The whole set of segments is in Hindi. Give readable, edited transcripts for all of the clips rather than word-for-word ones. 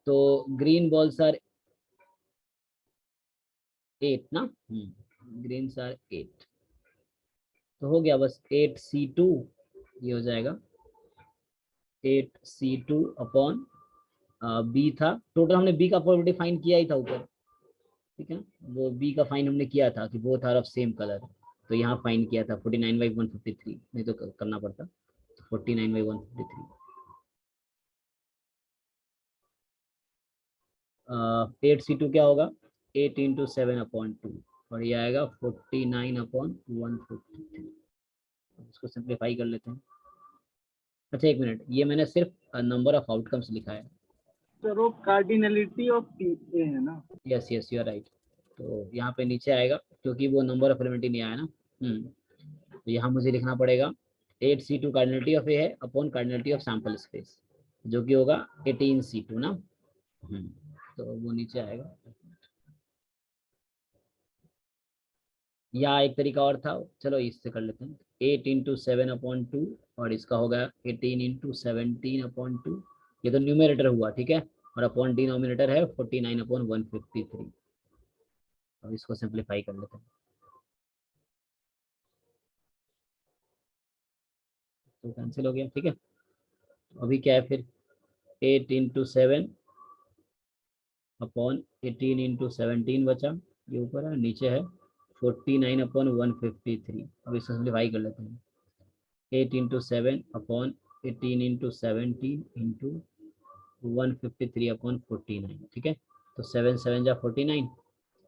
तो ग्रीन बॉल्स आर 8 ना, ग्रीन आर 8, तो हो गया बस 8C2, ये हो जाएगा 8C2 अपॉन बी था, टोटल हमने बी का प्रोबेबिलिटी फाइंड किया ही था ऊपर, ठीक है ना, वो बी का फाइंड हमने किया था कि both are of same colour, तो यहाँ फाइंड किया था 49/153, नहीं तो करना पड़ता 49/153। 8C2 क्या होगा 8 × 7/2 और ये आएगा 49/153। इसको सिंप्लीफाई कर लेते हैं। अच्छा एक मिनट, ये मैंने सिर्फ नंबर ऑफ आउटकम्स लिखा है सर वो कार्डिनलिटी ऑफ टी है ना। Yes yes you are right, तो यहाँ पे नीचे आएगा क्योंकि वो नंबर ऑफ एलिमेंट ही नहीं आया ना, तो यहाँ मुझे लिखना पड़ेगा 8C2 कार्डिनलिटी ऑफ ए है upon cardinality of sample space, जो कि होगा 18C2 ना, तो वो नीचे आएगा। या एक तरीका और था, चलो इससे कर लेते हैं, 8 × 7/2 और इसका होगा 18 × 17/2, ये तो न्यूमरेटर हुआ, ठीक है, और अपॉन डिनोमिनेटर है 49/153। अब इसको सिंप्लीफाई कर लेते हैं, तो कैंसिल हो गया, ठीक है। अभी क्या है फिर 8 × 7 अपॉन 18 × 17 बचा, ये ऊपर है, नीचे है 49/153। अब इसको सिंप्लीफाई कर लेते हैं, 8 × 7 अपॉन 18 × 17 इंटू 153/49, ठीक है, तो 7 7 जा 49,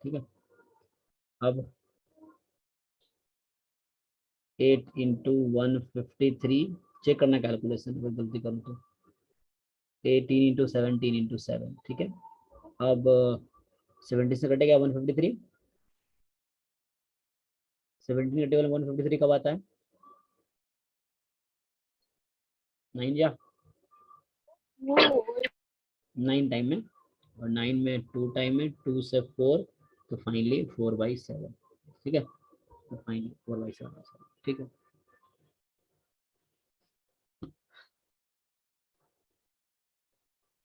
ठीक है। अब 8 × 153 चेक करना कैलकुलेशन, अगर गलती करूँ तो 18 × 17 × 7, ठीक है। अब 70 से कटेगा 153, 17 कटेगा 153 कब आता है 9 जा 9 टाइम में, और 9 में 2 टाइम में 2 से 4, तो फाइनली 4/7, ठीक है, तो फाइनली 4/7, ठीक है।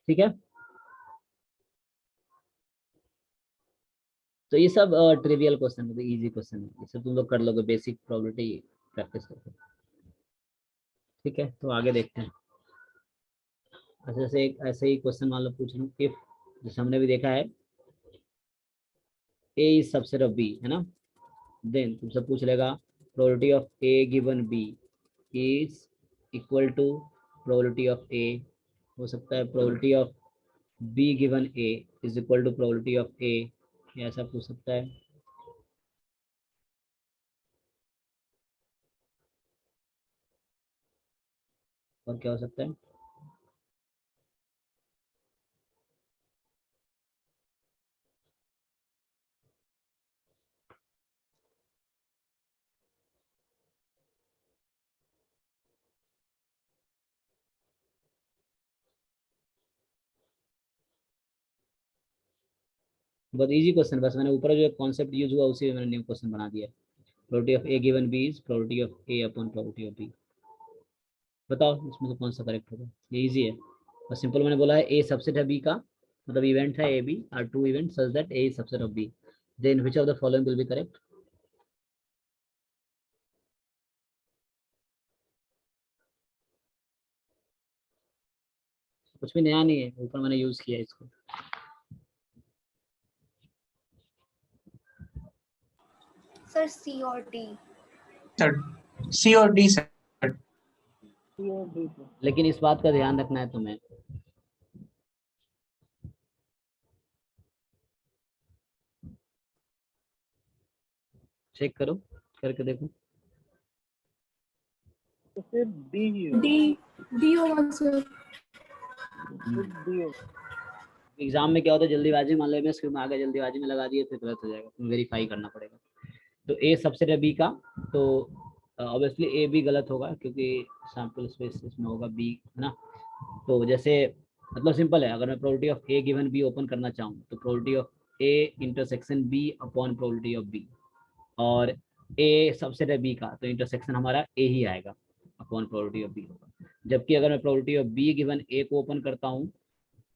ठीक है, तो ये सब ट्रिवियल क्वेश्चन है, इजी क्वेश्चन है, ये सब तुम लोग कर लोगे बेसिक प्रोबेबिलिटी प्रैक्टिस करके, ठीक है। तो आगे देखते हैं, ऐसे ही क्वेश्चन मान लो पूछ लूँ, इफ, जैसे हमने भी देखा है A is subset of B, है ना, देन तुमसे पूछ लेगा probability of A given B is equal to probability of A, हो सकता है probability of B given A is equal to probability of A, ऐसा पूछ सकता है। और क्या हो सकता है, बहुत इजी क्वेश्चन, बस मैंने ऊपर जो कॉन्सेप्ट यूज हुआ उसी में मैंने न्यू क्वेश्चन बना दिया। Probability of A given B is probability of A upon probability of B, बताओ इसमें से कौन सा करेक्ट होगा, ये इजी है, और सिंपल मैंने बोला है ए सबसेट है बी का, मतलब इवेंट है A B are two events such that A is subset of B, then which of the following will be correct. कुछ भी नया नहीं है, ऊपर मैंने यूज किया इसको। सर सी और डी। सर सी और डी सर। लेकिन इस बात का ध्यान रखना है तुम्हें, चेक करो करके देखो, तो फिर डी ही होगा। डी होगा सर। डी होगा। एग्जाम में क्या होता है जल्दीबाजी, मान लो मैं स्क्रीन में आ गया जल्दीबाजी में लगा दिए फिर गलत हो जाएगा, तुम्हें वेरीफाई करना पड़ेगा। तो ए सबसेट है बी का, तो ऑब्वियसली ए भी गलत होगा क्योंकि सैंपल स्पेस इसमें होगा बी, है ना। तो जैसे मतलब सिंपल है, अगर मैं probability of A given B open करना चाहूँ तो probability of A intersection B upon probability of B, और ए सबसेट है बी का तो इंटरसेक्शन हमारा ए ही आएगा अपॉन प्रोबेबिलिटी ऑफ बी होगा। जबकि अगर मैं probability of B given A को ओपन करता हूँ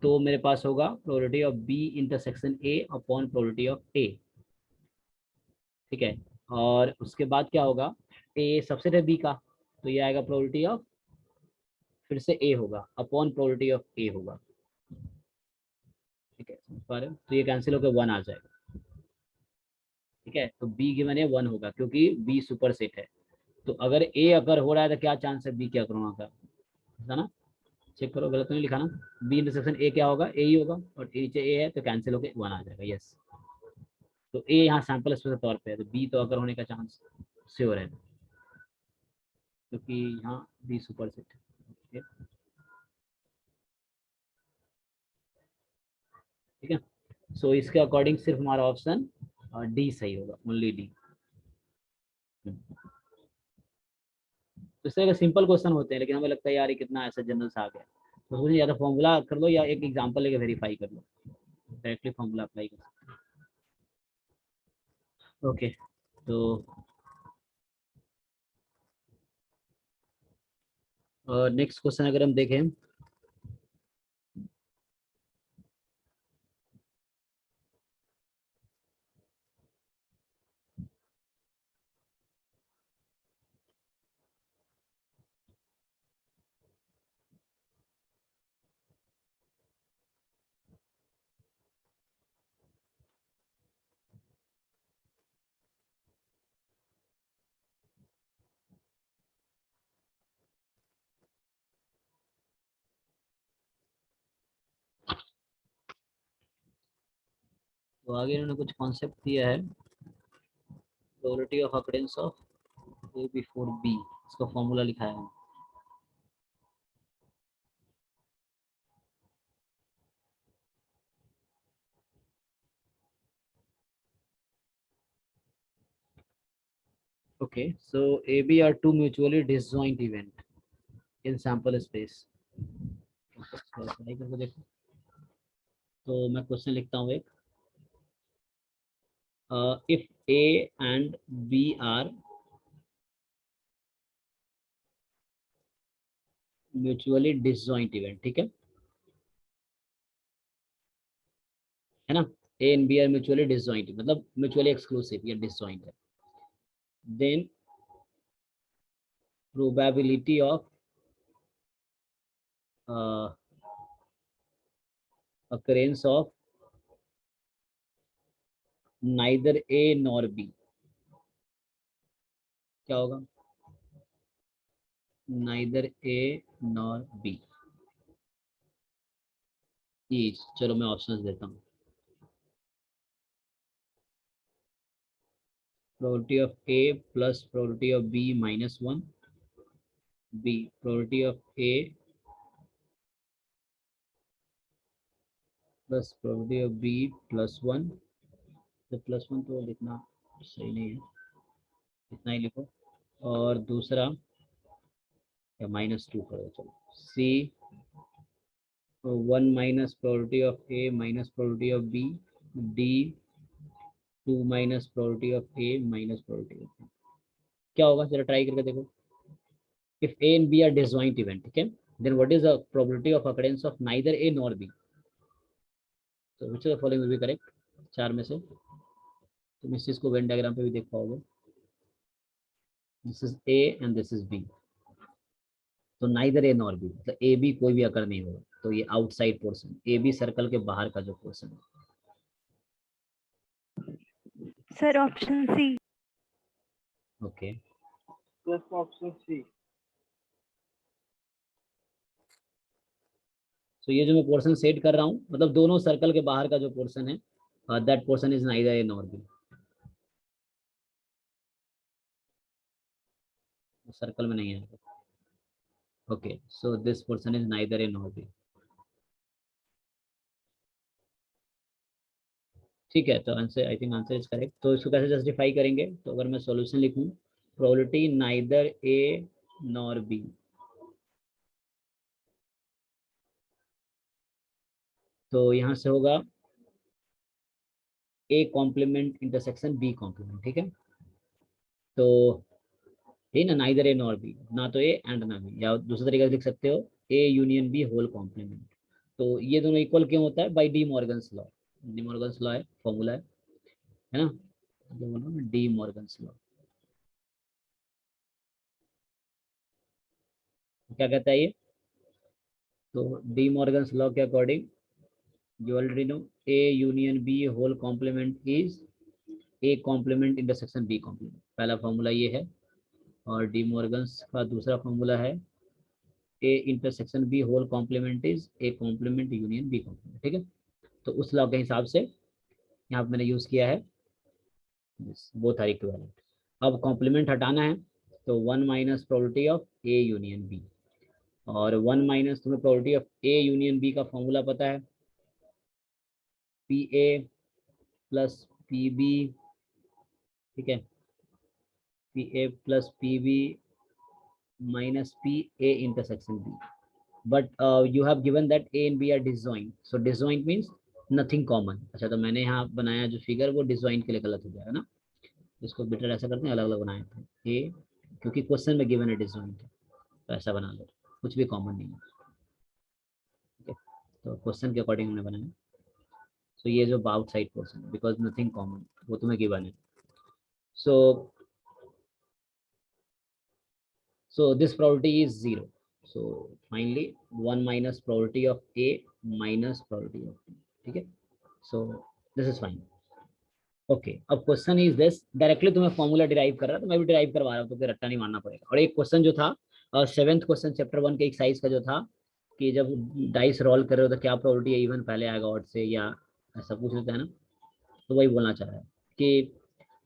तो मेरे पास होगा probability of B intersection A upon probability of A, ठीक है। और उसके बाद क्या होगा, ए सबसेट है बी का, तो ये आएगा प्रोबेबिलिटी ऑफ फिर से ए होगा अपॉन प्रोबेबिलिटी ऑफ ए होगा, ठीक है, समझ पा रहे हो। तो ये कैंसिल होकर 1 आ जाएगा, ठीक है। तो बी गिवन ए 1 होगा क्योंकि बी सुपर सेट है। तो अगर ए अगर हो रहा है तो क्या चांस है बी क्या करूँगा का, है ना। चेक करो गलत तो नहीं लिखा ना। बी इंटरसेक्शन ए क्या होगा, ए ही होगा, और ए नीचे ए है तो कैंसिल होकर 1 आ जाएगा, यस। तो ए यहाँ सैंपल स्पेस के तौर पे है, तो बी तो अगर होने का चांस श्योर है क्योंकि यहाँ बी सुपर सेट है, ठीक है। सो इसके अकॉर्डिंग सिर्फ हमारा ऑप्शन डी सही होगा, ओनली डी। तो इस तरह के सिंपल क्वेश्चन होते हैं, लेकिन हमें लगता है यार ये कितना ऐसा जनरल सा आ गया, तो उसमें या तो फॉर्मूला कर लो या एक एग्जांपल लेके वेरीफाई कर लो, डायरेक्टली फॉर्मूला अप्लाई कर सकते हैं। ओके, तो नेक्स्ट क्वेश्चन अगर हम देखें, तो आगे इन्होंने कुछ कॉन्सेप्ट दिया है, probability of occurrence of A before B, इसका फॉर्मूला लिखा है। Okay, so AB are two mutually disjoint event in sample space. करके देखो, तो मैं क्वेश्चन लिखता हूँ एक, if A and B are mutually disjoint event, ठीक है ना। A and B are mutually disjoint मतलब mutually exclusive या disjoint है, then probability of uh, occurrence of neither A nor B क्या होगा, neither A nor B is, चलो मैं ऑप्शंस देता हूँ। probability of A plus probability of B minus 1, B probability of A plus probability of B plus 1, तो प्लस 1 तो लिखना सही नहीं है, इतना ही लिखो। और दूसरा या -2 करो, चलो C 1 minus probability of A minus probability of B, D 2 minus probability of A minus probability of B, क्या होगा जरा ट्राई करके देखो। If A and B are disjoint event, ठीक है, then what is the probability of occurrence of neither A nor B? तो which of the following will be correct, चार में से तुम इस चीज को वेन डायग्राम पे भी देख पाओगे। This is A and this is B, तो नाइदर ए नॉर बी मतलब ए बी कोई भी अकर नहीं होगा, तो ये outside portion, A B circle के बाहर का जो पोर्शन है। Sir option C. Okay, Just option C. तो ये जो मैं पोर्शन सेट कर रहा हूँ मतलब दोनों सर्कल के बाहर का जो पोर्शन है, that portion is neither A nor B, circle में नहीं है। Okay, so this portion is neither A nor B, ठीक है। तो answer, I think answer is correct. तो इसको कैसे जस्टिफाई करेंगे, तो अगर मैं सॉल्यूशन लिखूं probability neither A nor B, तो यहाँ से होगा A complement intersection B complement, ठीक है। तो है ना, नाइदर ए नॉर बी, ना तो ए एंड ना बी, या दूसरे तरीके से लिख सकते हो A union B whole complement. तो ये दोनों इक्वल क्यों होता है? By De Morgan's law. De Morgan's law है, फॉर्मूला है ना, डी मॉर्गन्स लॉ। क्या कहता है ये? तो डी मॉर्गन्स लॉ के according you already know A union B whole complement is A complement intersection B complement, पहला फॉर्मूला ये है। और डी मॉर्गन्स का दूसरा फॉर्मूला है A intersection B whole complement is A complement union B complement. ठीक है, तो उस लॉ के हिसाब से यहाँ पे मैंने यूज किया है बोथ आर इक्विवेलेंट। अब कॉम्प्लीमेंट हटाना है तो 1 minus probability of A union B, और 1 माइनस तुम्हें probability of A union B का फॉर्मूला पता है, PA प्लस PB, ठीक है, PA plus PB minus PA intersection B. But you have given that A and B are disjoint. So disjoint means nothing common. अच्छा, तो मैंने यहाँ बनाया जो फिगर वो disjoint के लिए गलत हो जाएगा ना, इसको बेटर ऐसा करते हैं, अलग अलग बनाए थे A, क्योंकि क्वेश्चन में गिवन है disjoint है, तो ऐसा बना लो, कुछ भी कॉमन नहीं है। ठीक है, तो क्वेश्चन के अकॉर्डिंग हमने बनाया। तो ये जो outside portion, because nothing common, वो तुम्हें गिवन है। So this probability is 0. So finally 1 minus probability of A minus probability of B. ठीक है, so this is fine. Okay, अब क्वेश्चन इज दिस, डायरेक्टली तुम्हें फॉर्मूला डिराइव कर रहा है, तो मैं भी डिराइव करवा रहा हूँ, तो फिर रट्टा नहीं मारना पड़ेगा। और एक क्वेश्चन जो था 7th क्वेश्चन चैप्टर 1 के एक्सरसाइज का जो था कि जब डाइस रोल कर रहे हो तो क्या प्रोबेबिलिटी है इवन पहले आएगा ऑड से, या ऐसा पूछ लेता है ना, तो वही बोलना चाह रहा है कि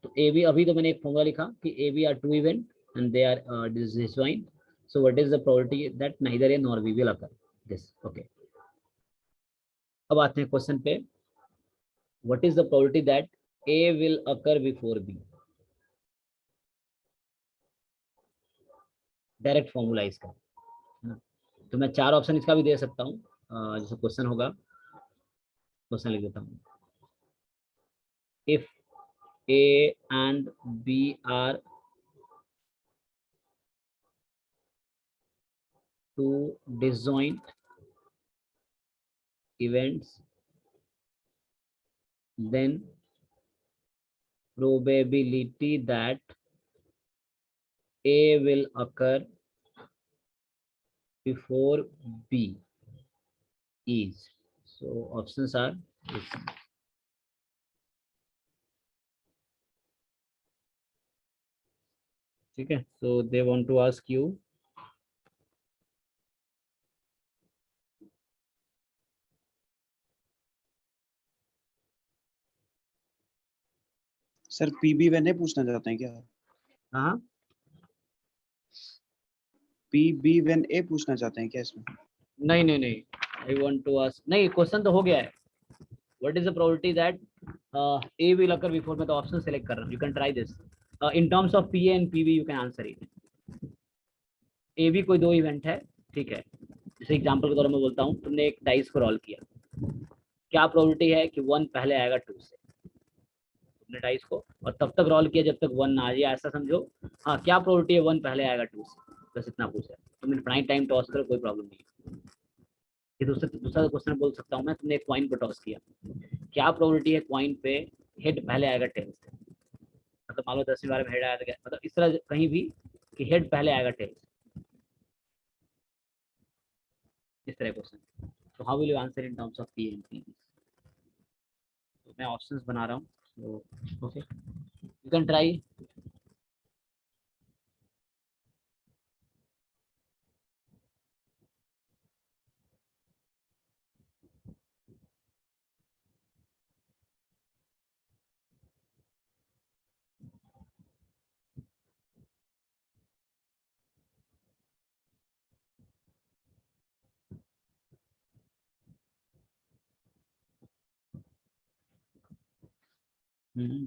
तो ए बी, अभी तो मैंने एक फॉर्मूला लिखा कि A B are two events and they are disjoint. So what is the probability that neither A nor B will occur? This, okay. अब आते हैं क्वेश्चन पे, what is the probability that A will occur before B? Direct formula इसका है ना, तो मैं 4 ऑप्शन इसका भी दे सकता हूँ, जैसे क्वेश्चन होगा, क्वेश्चन लिख देता हूँ। If A and B are two disjoint events, then probability that A will occur before B is, so options are this. ठीक है, so they want to ask you sir PB one A पूछना चाहते हैं क्या? हाँ पीबी वन ए पूछना चाहते हैं क्या इसमें? नहीं नहीं नहीं, I want to ask, नहीं क्वेश्चन तो हो गया है, what is the probability that A will occur before, मैं तो ऑप्शन सेलेक्ट कर रहा हूँ, you can try this in terms of PA and PB you can answer it. A B कोई दो इवेंट है, ठीक है, जैसे एग्जांपल के तौर में बोलता हूँ, तुमने एक डाइस को रोल किया, क्या प्रोबेबिलिटी है कि 1 पहले आएगा 2 से, तुमने डाइस को और तब तक रोल किया जब तक 1 ना आ जाए, ऐसा समझो। हाँ, क्या प्रोबेबिलिटी है 1 पहले आएगा 2 से, बस इतना पूछा है, तुमने इनफाइनाइट टाइम टॉस करो, कोई प्रॉब्लम नहीं है। ये दूसरा क्वेश्चन बोल सकता हूँ मैं, तुमने एक कॉइन को टॉस किया, क्या प्रोबेबिलिटी है कॉइन पे हेड पहले आएगा टेल से, मतलब मान लो 10 बार में हेड आया, मतलब इस तरह कहीं भी कि हेड पहले आएगा टेल, इस तरह क्वेश्चन। तो how will you answer in terms of P and P? तो मैं ऑप्शंस बना रहा हूँ, तो ओके यू कैन ट्राई।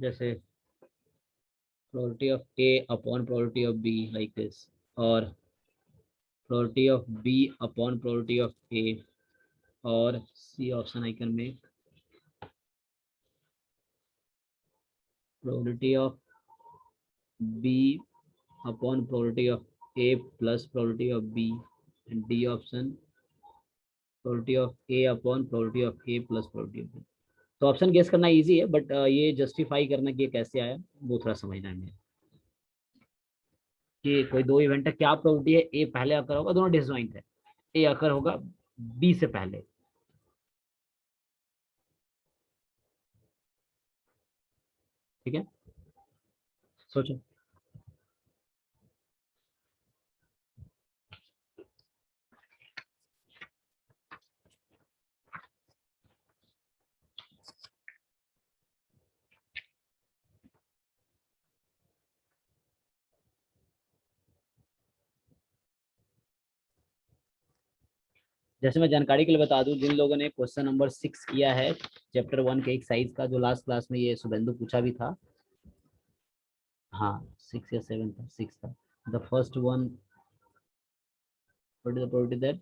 जैसे probability of A upon probability of B like this, or probability of B upon probability of A, or C option I can make, probability of B upon probability of A plus probability of B, and D option probability of A upon probability of A plus probability of B. तो ऑप्शन गेस करना इजी है, बट ये जस्टिफाई करना कि ये कैसे आया वो थोड़ा समझना है कि कोई दो इवेंट है, क्या प्रोबेबिलिटी है ए पहले अकर होगा, दोनों डिसजॉइंट है, ए अकर होगा बी से पहले। ठीक है, सोचो। जैसे मैं जानकारी के लिए बता दूं, जिन लोगों ने क्वेश्चन नंबर 6 किया है चैप्टर 1 के एक्सरसाइज का, जो लास्ट क्लास में ये शुभेंदु पूछा भी था, हाँ 6 या 7 था, 6 था। The first one, what is the probability that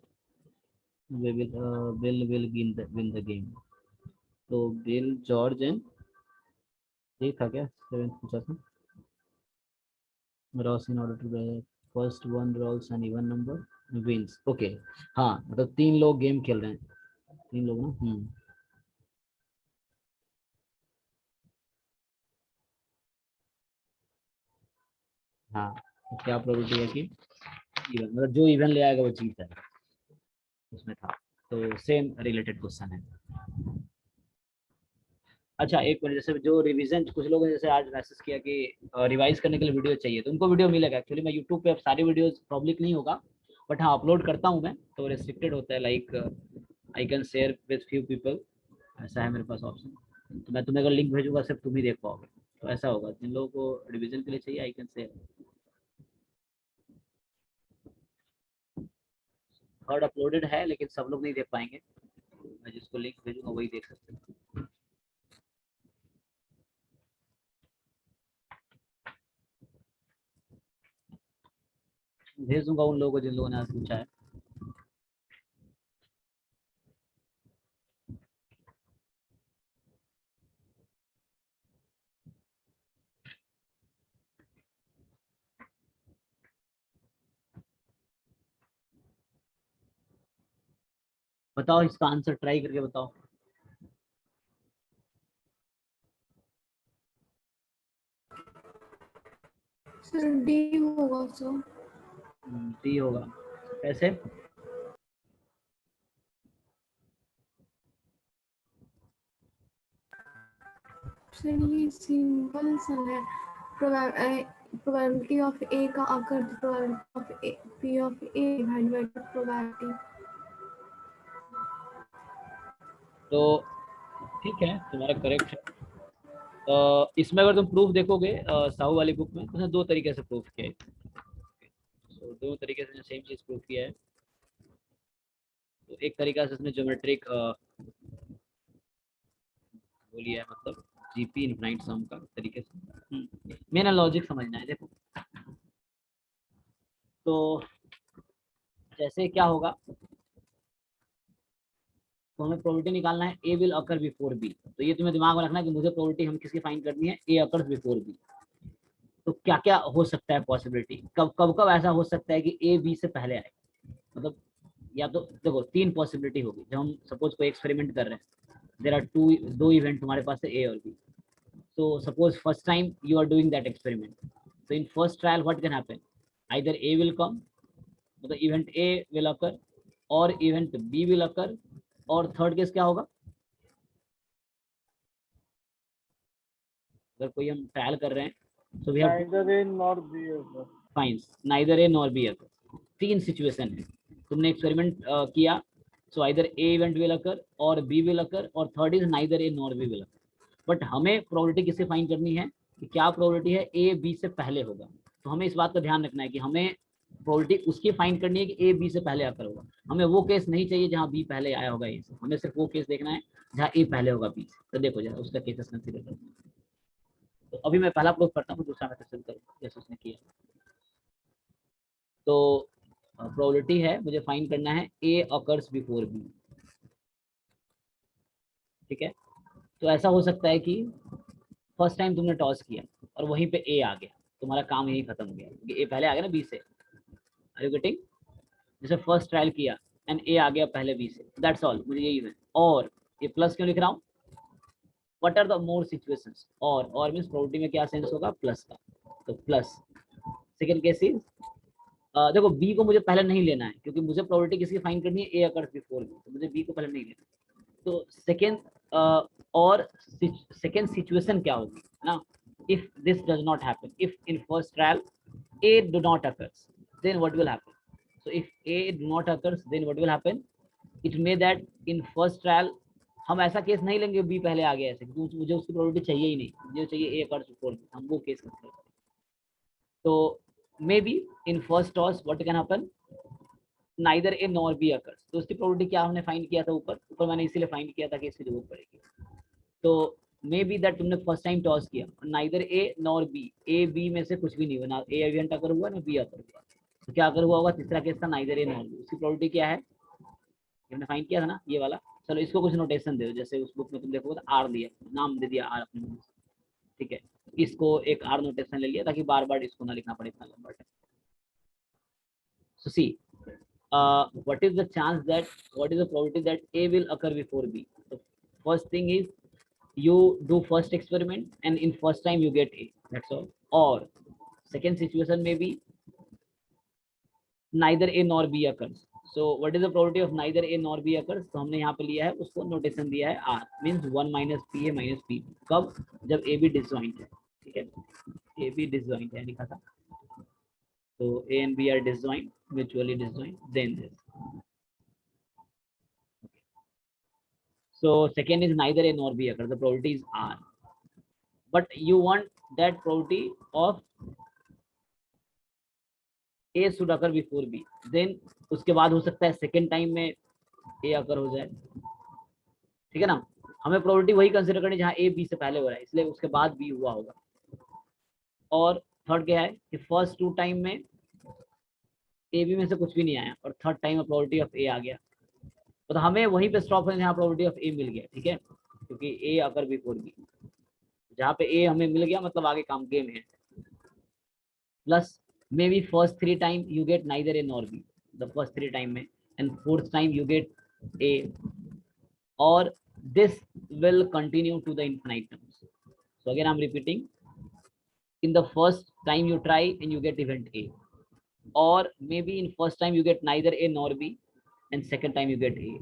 we will win the game? तो बिल, जॉर्ज एंड, ये था क्या 7 पूछा था, Ross in order to first one rolls an even number wins। Okay, हाँ मतलब 3 लोग गेम खेल रहे हैं, 3 लोग ना। हाँ, तो क्या प्रोबेबिलिटी है कि इवन, मतलब जो इवन ले आएगा वो जीत है, उसमें था। तो सेम रिलेटेड क्वेश्चन है। अच्छा एक मिनट, जैसे जो रिवीजन, कुछ लोगों ने जैसे आज मैसेज किया कि रिवाइज करने के लिए वीडियो चाहिए, तो उनको वीडियो मिलेगा। एक्चुअली मैं यूट्यूब पे अब सारी वीडियोस पब्लिक नहीं होगा, बट हाँ अपलोड करता हूँ मैं, तो रेस्ट्रिक्टेड होता है, like I can share with few people, ऐसा है मेरे पास ऑप्शन। तो मैं तुम्हें अगर लिंक भेजूंगा सिर्फ तुम ही देख पाओगे, तो ऐसा होगा। जिन लोगों को रिविजन के लिए चाहिए I can share. Third uploaded है, लेकिन सब लोग नहीं देख पाएंगे, मैं जिसको लिंक भेजूंगा वही देख सकते हैं। भेज दूंगा उन लोगों को जिन लोगों ने आज पूछा है। बताओ इसका आंसर, ट्राई करके बताओ। सर डी होगा सर। डी होगा, कैसे? सर ये सिंपल सा है, प्रोबेबिलिटी ऑफ ए का आकर probability of A P of A divide by probability. तो ठीक है, तुम्हारा करेक्ट है। इसमें अगर तुम प्रूफ देखोगे साहू वाली बुक में, तो उसने 2 तरीके से प्रूफ किया है। तो 2 तरीके से सेम चीज प्रूफ किया है। तो एक तरीका से उसने ज्योमेट्रिक बोलिए है, मतलब जीपी इनफाइनाइट सम का तरीके से। मेरा लॉजिक समझना है, देखो तो जैसे क्या होगा, तो हमें प्रोबेबिलिटी निकालना है ए विल अकर बिफोर बी। तो ये तुम्हें दिमाग में रखना है कि मुझे प्रोबेबिलिटी हम किसकी फाइंड करनी है, ए अकर्स बिफोर बी। तो क्या क्या हो सकता है पॉसिबिलिटी, कब कब कब ऐसा हो सकता है कि ए बी से पहले आए। मतलब या तो देखो 3 पॉसिबिलिटी होगी। जब हम सपोज कोई एक्सपेरिमेंट कर रहे हैं, देयर आर 2 इवेंट तुम्हारे पास है, ए और B. so suppose first time you are doing that experiment, so in first trial what can happen, either A will come, मतलब event A will occur, और event B will occur, और थर्ड केस क्या होगा, अगर कोई हम ट्रायल कर रहे हैं, so we have neither A nor B होगा। Fine, neither A nor B occur। 3 situation है, तुमने एक्सपेरिमेंट किया, so either A event will occur और B will occur, और third is neither A nor B will occur। But हमें प्रोबेबिलिटी किससे फाइंड करनी है कि क्या प्रोबेबिलिटी है ए बी से पहले होगा। तो हमें इस बात का ध्यान रखना है कि हमें प्रोबेबिलिटी उसकी फाइंड करनी है कि ए बी से पहले आकर होगा। हमें वो केस नहीं चाहिए जहां बी पहले आया होगा ए से, हमें सिर्फ वो केस देखना है जहां ए पहले होगा बी से। तो देखो जरा उसका केसेस कंसीडर करते हैं। तो अभी मैं पहला प्रूफ करता हूँ, दूसरा मेथड शुरू करूँ जैसे उसने किया। तो प्रोबेबिलिटी है मुझे फाइंड करना है ए अकर्स बिफोर बी। ठीक है, तो ऐसा हो सकता है कि फर्स्ट टाइम तुमने टॉस किया और वहीं पे ए आ गया, तुम्हारा काम यही खत्म हो गया, क्योंकि ए पहले आ गया ना बी से। Are you getting? जैसे फर्स्ट ट्रायल किया एंड ए आ गया पहले बी से, दैट्स ऑल, मुझे यही है। और ये प्लस क्यों लिख रहा हूँ? What are the more situations? और मींस प्रोबेबिलिटी में क्या सेंस होगा? प्लस का, तो प्लस। सेकंड केस इज देखो बी को मुझे पहले नहीं लेना है, क्योंकि मुझे प्रोबेबिलिटी किसकी फाइंड करनी है? ए अकर्स बिफोर बी, तो मुझे बी को पहले नहीं लेना। तो सेकंड और सेकंड सिचुएशन क्या होगी ना? If this does not happen, if in first trial A do not occurs, then what will happen? So if A do not occurs, then what will happen? It may that in first trial हम ऐसा केस नहीं लेंगे बी पहले आ गया ऐसे, क्योंकि मुझे उसकी प्रोबेबिलिटी चाहिए ही नहीं, मुझे चाहिए ए अकर्स बिफोर बी, हम वो केस करते हैं। तो may be in first toss what can happen? Neither A nor B occurs. तो उसकी प्रोबेबिलिटी क्या हमने फाइंड किया था ऊपर मैंने इसीलिए फाइंड किया था कि इसकी जरूरत पड़ेगी। तो मे बी दैट तुमने फर्स्ट टाइम टॉस किया और neither A nor B, A B में से कुछ भी नहीं हुआ, ना ए इवेंट अकर हुआ ना बी अकर हुआ, तो क्या अकर हुआ होगा? तीसरा केस था नाइदर ए नॉर बी। उसकी प्रोबेबिलिटी क्या है? हमने फाइंड किया था ना ये वाला। चलो इसको कुछ नोटेशन दे दो, जैसे उस बुक में तुम देखोगे तो आर दिया, नाम दे दिया आर अपने, ठीक है। इसको एक आर नोटेशन ले लिया ताकि बार बार इसको ना लिखना पड़े इतना लंबा time. So see what is the chance that, what is the probability that A will occur before B? So first thing is you do first experiment and in first time you get A, that's all. Or second situation may be neither A nor B occurs. So what is the probability of neither A nor B occurs? तो हमने यहाँ पे लिया है, उसको नोटेशन दिया है R, means 1 minus PA minus PB। कब? जब A B disjoint है, ठीक है। A B disjoint है लिखा था, so A and B are disjoint, mutually disjoint, then this. So second is neither A nor B occurs, the probability is R, but you want that probability of A should occur before B, then उसके बाद हो सकता है सेकेंड टाइम में A occur हो जाए, ठीक है ना। हमें प्रोबेबिलिटी वही कंसिडर करनी जहाँ A B से पहले हो रहा है, इसलिए उसके बाद B हुआ होगा। और थर्ड क्या है कि फर्स्ट टू टाइम में A B में से कुछ भी नहीं आया और थर्ड टाइम में प्रोबेबिलिटी ऑफ A आ गया, तो हमें वहीं पे स्टॉप है जहाँ प्रोबेबिलिटी ऑफ A मिल गया, ठीक है, क्योंकि A अकर बिफोर B, जहाँ पे A हमें मिल गया मतलब आगे काम गेम है। Plus maybe first 3 time you get neither A nor B, the first 3 time में, and fourth time you get A, और this will continue to the infinite terms. So again I'm repeating, in the first time you try and you get event A, or maybe in first time you get neither A nor B, and second time you get A.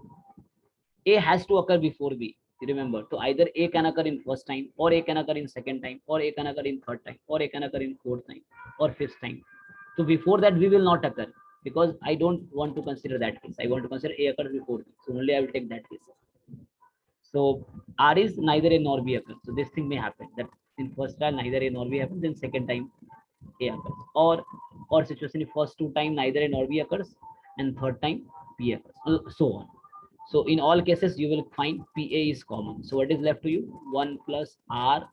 A has to occur before B, you remember. So either A can occur in first time, or A can occur in second time, or A can occur in third time, or A can occur in fourth time, or fifth time. So before that we will not occur, because I don't want to consider that case. I want to consider A occurs before B, so only I will take that case. So R is neither A nor B occurs. So this thing may happen that in first trial neither A nor B happens, then second time A occurs, or situation in first two time neither A nor B occurs, and third time B occurs, so on. So in all cases you will find PA is common. So what is left to you? 1 plus R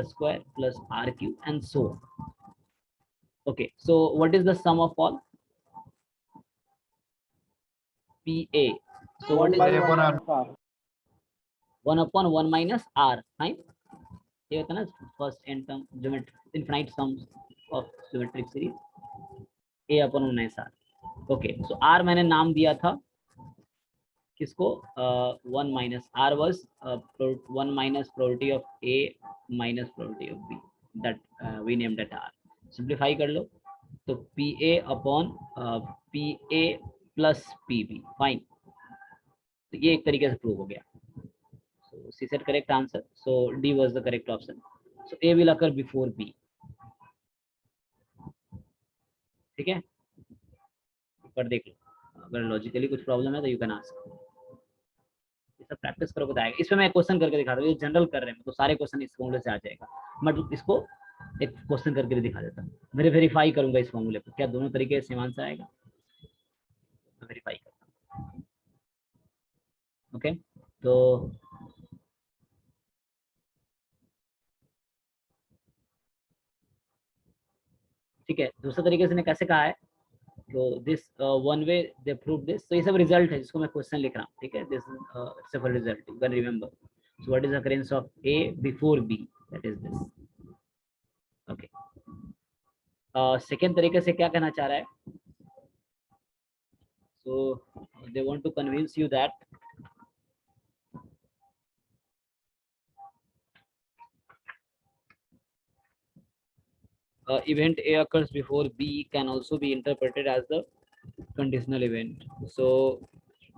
square plus R cube and so on. Okay, so what is the sum of all? PA. So what is 1 upon 1 minus R, fine. ये होता है ना first and term geometric infinite sums of geometric series, A upon 1 minus R. Okay, so R मैंने नाम दिया था किसको? 1 minus R was 1 minus probability of A minus probability of B, that we named that R. Simplify कर लो तो PA upon PA plus PB, fine. तो ये एक तरीके से प्रूव हो गया। So C said correct answer. So D was the correct option. So A will occur before B. ठीक है, पर देख लो, अगर लॉजिकली कुछ प्रॉब्लम है तो यू कैन आस्क। ये सब प्रैक्टिस करो बताएगा। इसमें मैं क्वेश्चन करके दिखा रहा हूँ, ये जनरल कर रहे हैं तो सारे क्वेश्चन इस फॉर्मूले से आ जाएगा, मैं इसको एक क्वेश्चन करके भी दिखा देता हूँ। मैं वेरीफाई करूंगा इस फॉर्मूले पर क्या दोनों तरीके से आंसर आएगा, वेरीफाई करता हूँ। ओके, तो ठीक है, दूसरे तरीके से ने कैसे कहा है, तो this one way they prove this. तो ये सब रिजल्ट है जिसको मैं क्वेश्चन लिख रहा हूँ, ठीक है। This it's a result, you can remember. So what is the occurrence of A before B, that is this. Okay, second तरीके से क्या कहना चाह रहा है, so they want to convince you that event A occurs before B can also be interpreted as the conditional event. So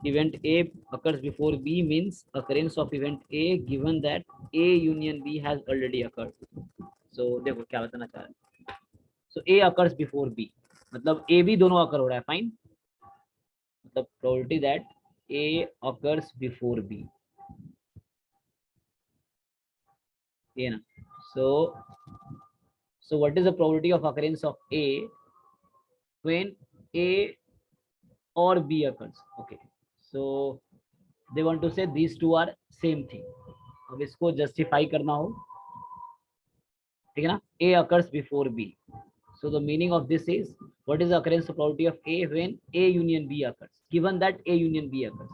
event A occurs before B means occurrence of event A given that A union B has already occurred. So देखो क्या बताना चाह रहा है, so A occurs before B मतलब A B दोनों occur हो रहा है, fine, मतलब probability that A occurs before B, ये ना. So what is the probability of occurrence of A when A or B occurs? Okay, so they want to say these two are same thing. अब इसको justify करना हो, ठीक है ना, A occurs before B. So the meaning of this is what is the occurrence probability of A when A union B occurs? Given that A union B occurs,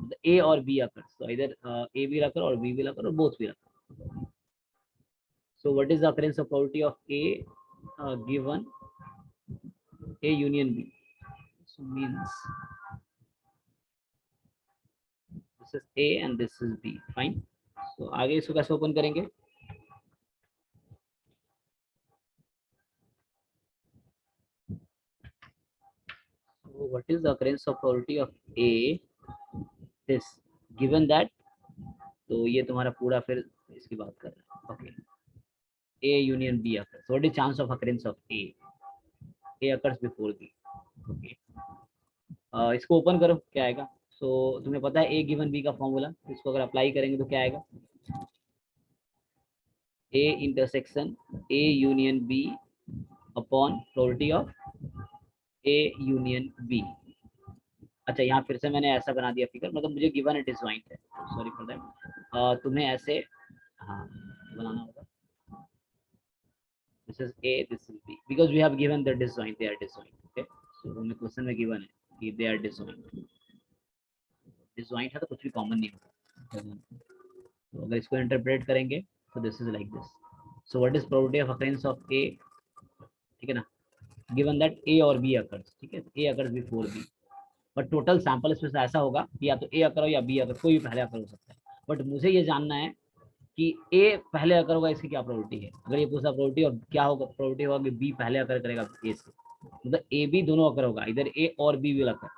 the A or B occurs. So either A will occur or B will occur or both will occur. So what is the occurrence of probability of A given A union B? So means this is A and this is B. Fine. So आगे इसको कैसे ओपन करेंगे? So what is the occurrence of probability of A this given that, तो ये तुम्हारा पूरा फिर इसकी बात कर रहा है. Okay. A union B occurs. So what is chance of occurrence of A? A occurs before B. Okay. इसको ओपन करो, क्या आएगा? So तुम्हें पता है A given B का फॉर्मूला, इसको अगर अप्लाई करेंगे तो क्या आएगा? A intersection A union B upon probability of A union B. अच्छा, यहाँ फिर से मैंने ऐसा बना दिया फिगर, मतलब मुझे गिवन है डिसजॉइंट है, सॉरी फॉर दैट. तुम्हें ऐसे हाँ बनाना होगा. This is A, this is B, because we have given the disjoint, they are disjoint. Okay, so हमें क्वेश्चन में given है कि they are disjoint. Disjoint है तो कुछ भी कॉमन नहीं होगा. तो अगर इसको इंटरप्रेट करेंगे तो this is like this. So what is probability of occurrence of A? ठीक है ना, given that A और B occurs, ठीक है, A occurs before B, but total sample space ऐसा होगा कि या तो A अकर हो या B अकर, कोई भी पहले अकर हो सकता है. बट मुझे ये जानना है कि A पहले अकर होगा, इसकी क्या प्रोबेबिलिटी है. अगर ये पूछा प्रोबेबिलिटी और क्या होगा, प्रोबेबिलिटी होगा कि B पहले अकर करेगा A से, मतलब A B दोनों अकर होगा, इधर A और B will occur,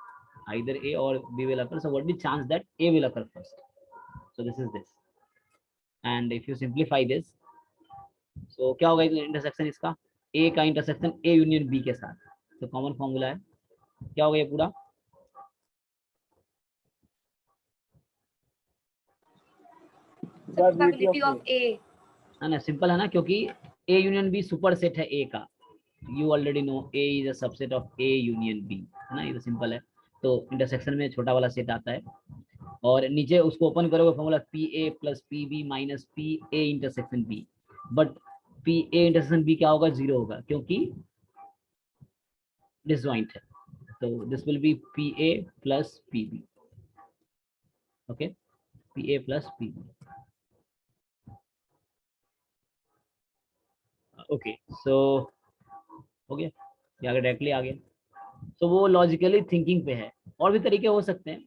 either A or B will occur. So what is the chance that A will occur first? So this is this, and if you simplify this, so क्या होगा इंटरसेक्शन इसका, A का इंटरसेक्शन A यूनियन B के साथ, तो कॉमन फॉर्मूला है, क्या होगा ये पूरा, probability of A. है ना, सिंपल है ना, क्योंकि A union B super set है A का, you already know A is a subset of A union B, है ना, ये तो सिंपल है. तो इंटरसेक्शन में छोटा वाला सेट आता है, और नीचे उसको ओपन करोगे formula PA plus PB minus PA intersection B, but PA intersection B क्या होगा, 0 होगा, क्योंकि डिसजॉइंट है. तो this will be PA plus PB. Okay, PA plus PB. Okay, so हो गया, या डायरेक्टली आ गया. तो वो लॉजिकली थिंकिंग पे है, और भी तरीके हो सकते हैं,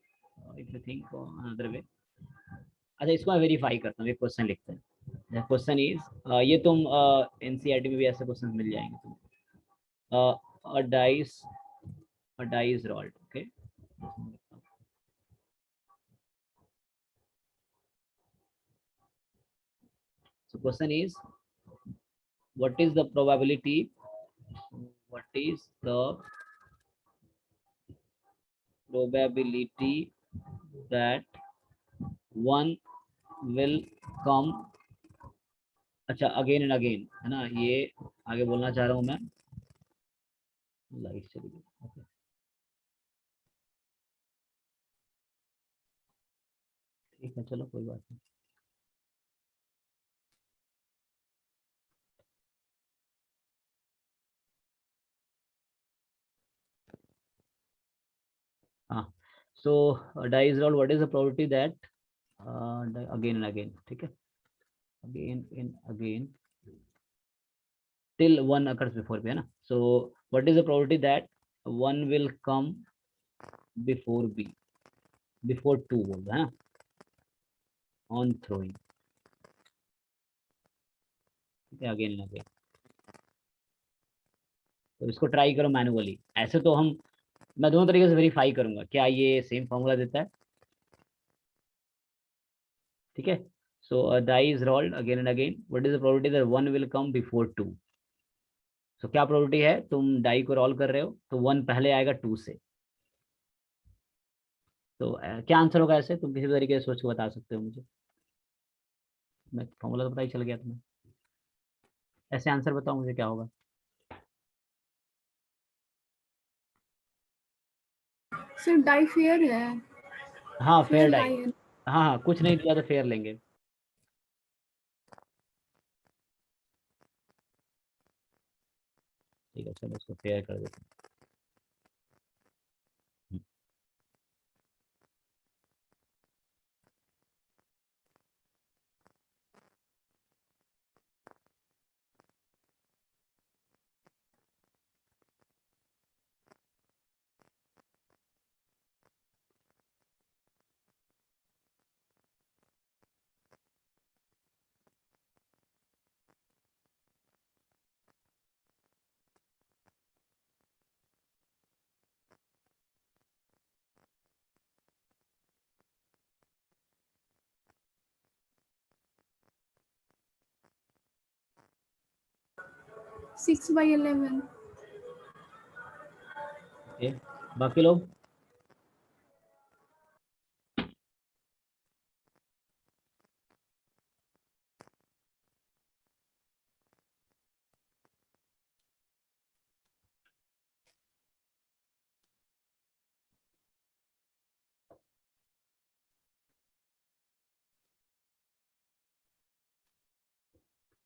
if you think another way. अच्छा, इसको मैं वेरीफाई करता हूँ, एक क्वेश्चन लिखते हैं. क्वेश्चन इज, ये तुम एनसीईआरटी में भी ऐसे क्वेश्चन मिल जाएंगे तुम. अ dice rolled, okay. So question is, what is the probability that one will come, अच्छा, अगेन एंड अगेन, है ना, ये आगे बोलना चाह रहा हूँ मैं, लाइट चली गई. Okay. ठीक है, चलो कोई बात नहीं. हाँ, so dice roll, what is the probability that again and again, ठीक है, again and again till one occurs before B है ना. So what is the probability that one will come before B, before two बोल रहा है ना, on throwing. Again again. तो इसको ट्राई करो मैनुअली. ऐसे तो मैं दोनों तरीके से वेरीफाई करूंगा क्या ये सेम फॉर्मूला देता है. ठीक है. सो die is rolled again and again. What is the probability that one will come before two? So क्या प्रोबेबिलिटी है, तुम डाई को रोल कर रहे हो तो वन पहले आएगा टू से. तो क्या आंसर होगा ऐसे, तुम किसी भी तरीके से सोच के बता सकते हो मुझे. मैं फॉर्मूला तो पता ही चल गया तुम्हें. ऐसे आंसर बताओ मुझे क्या होगा. सर डाई फेयर है. हाँ फेयर डाई. लाई है. हाँ हाँ, कुछ नहीं दिया तो फेयर लेंगे. ठीक है चलो इसको फेयर कर देते हैं. Six by 11. ओके बाकी लोग.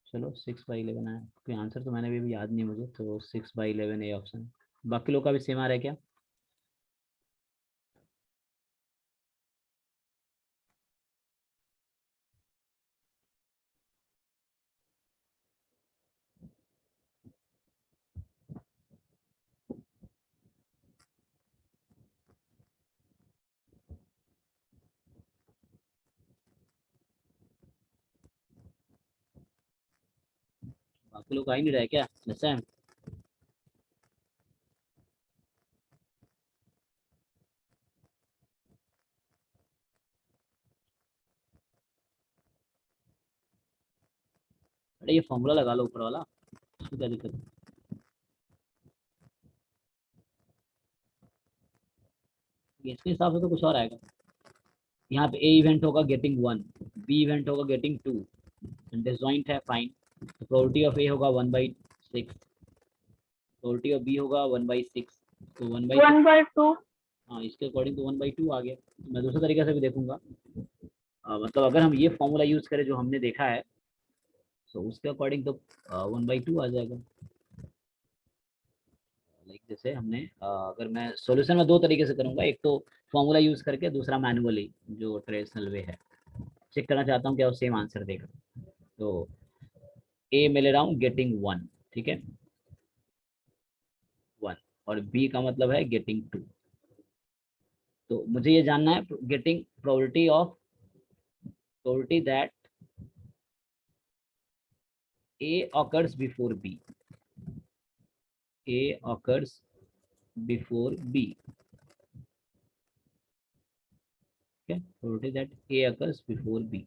चलो 6/11 आया. कोई आंसर तो मैंने भी याद नहीं मुझे, तो 6/11 ए ऑप्शन. बाकी लोग का भी सेम आ रहा है क्या. बाकी लोग आ ही नहीं रहा है क्या ऐसा है. अरे ये फॉर्मूला लगा लो ऊपर वाला, इसमें क्या दिक्कत है. इसके हिसाब से तो कुछ और आएगा. यहाँ पे ए इवेंट होगा गेटिंग वन, बी इवेंट होगा गेटिंग टू, एंड डिसजॉइंट है फाइन. तो प्रोबेबिलिटी ऑफ ए होगा 1/6, प्रोबेबिलिटी ऑफ बी होगा 1/6. तो 1/2. हाँ इसके अकॉर्डिंग तो 1/2 आ गया. तो मैं दूसरे तरीके से भी देखूंगा. मतलब अगर हम ये फॉर्मूला यूज करें जो हमने देखा है, तो उसके अकॉर्डिंग तो 1/2 आ जाएगा. लाइक जैसे हमने अगर मैं सॉल्यूशन में दो तरीके से करूंगा, एक तो फॉर्मूला यूज करके, दूसरा मैनुअली जो ट्रेडिशनल वे है. चेक करना चाहता हूँ क्या वो सेम आंसर देगा. तो ए मैं ले रहा हूँ गेटिंग वन, ठीक है, वन, और बी का मतलब है गेटिंग टू. तो मुझे ये जानना है getting probability that A occurs before B. A occurs before B. Okay, probability that A occurs before B.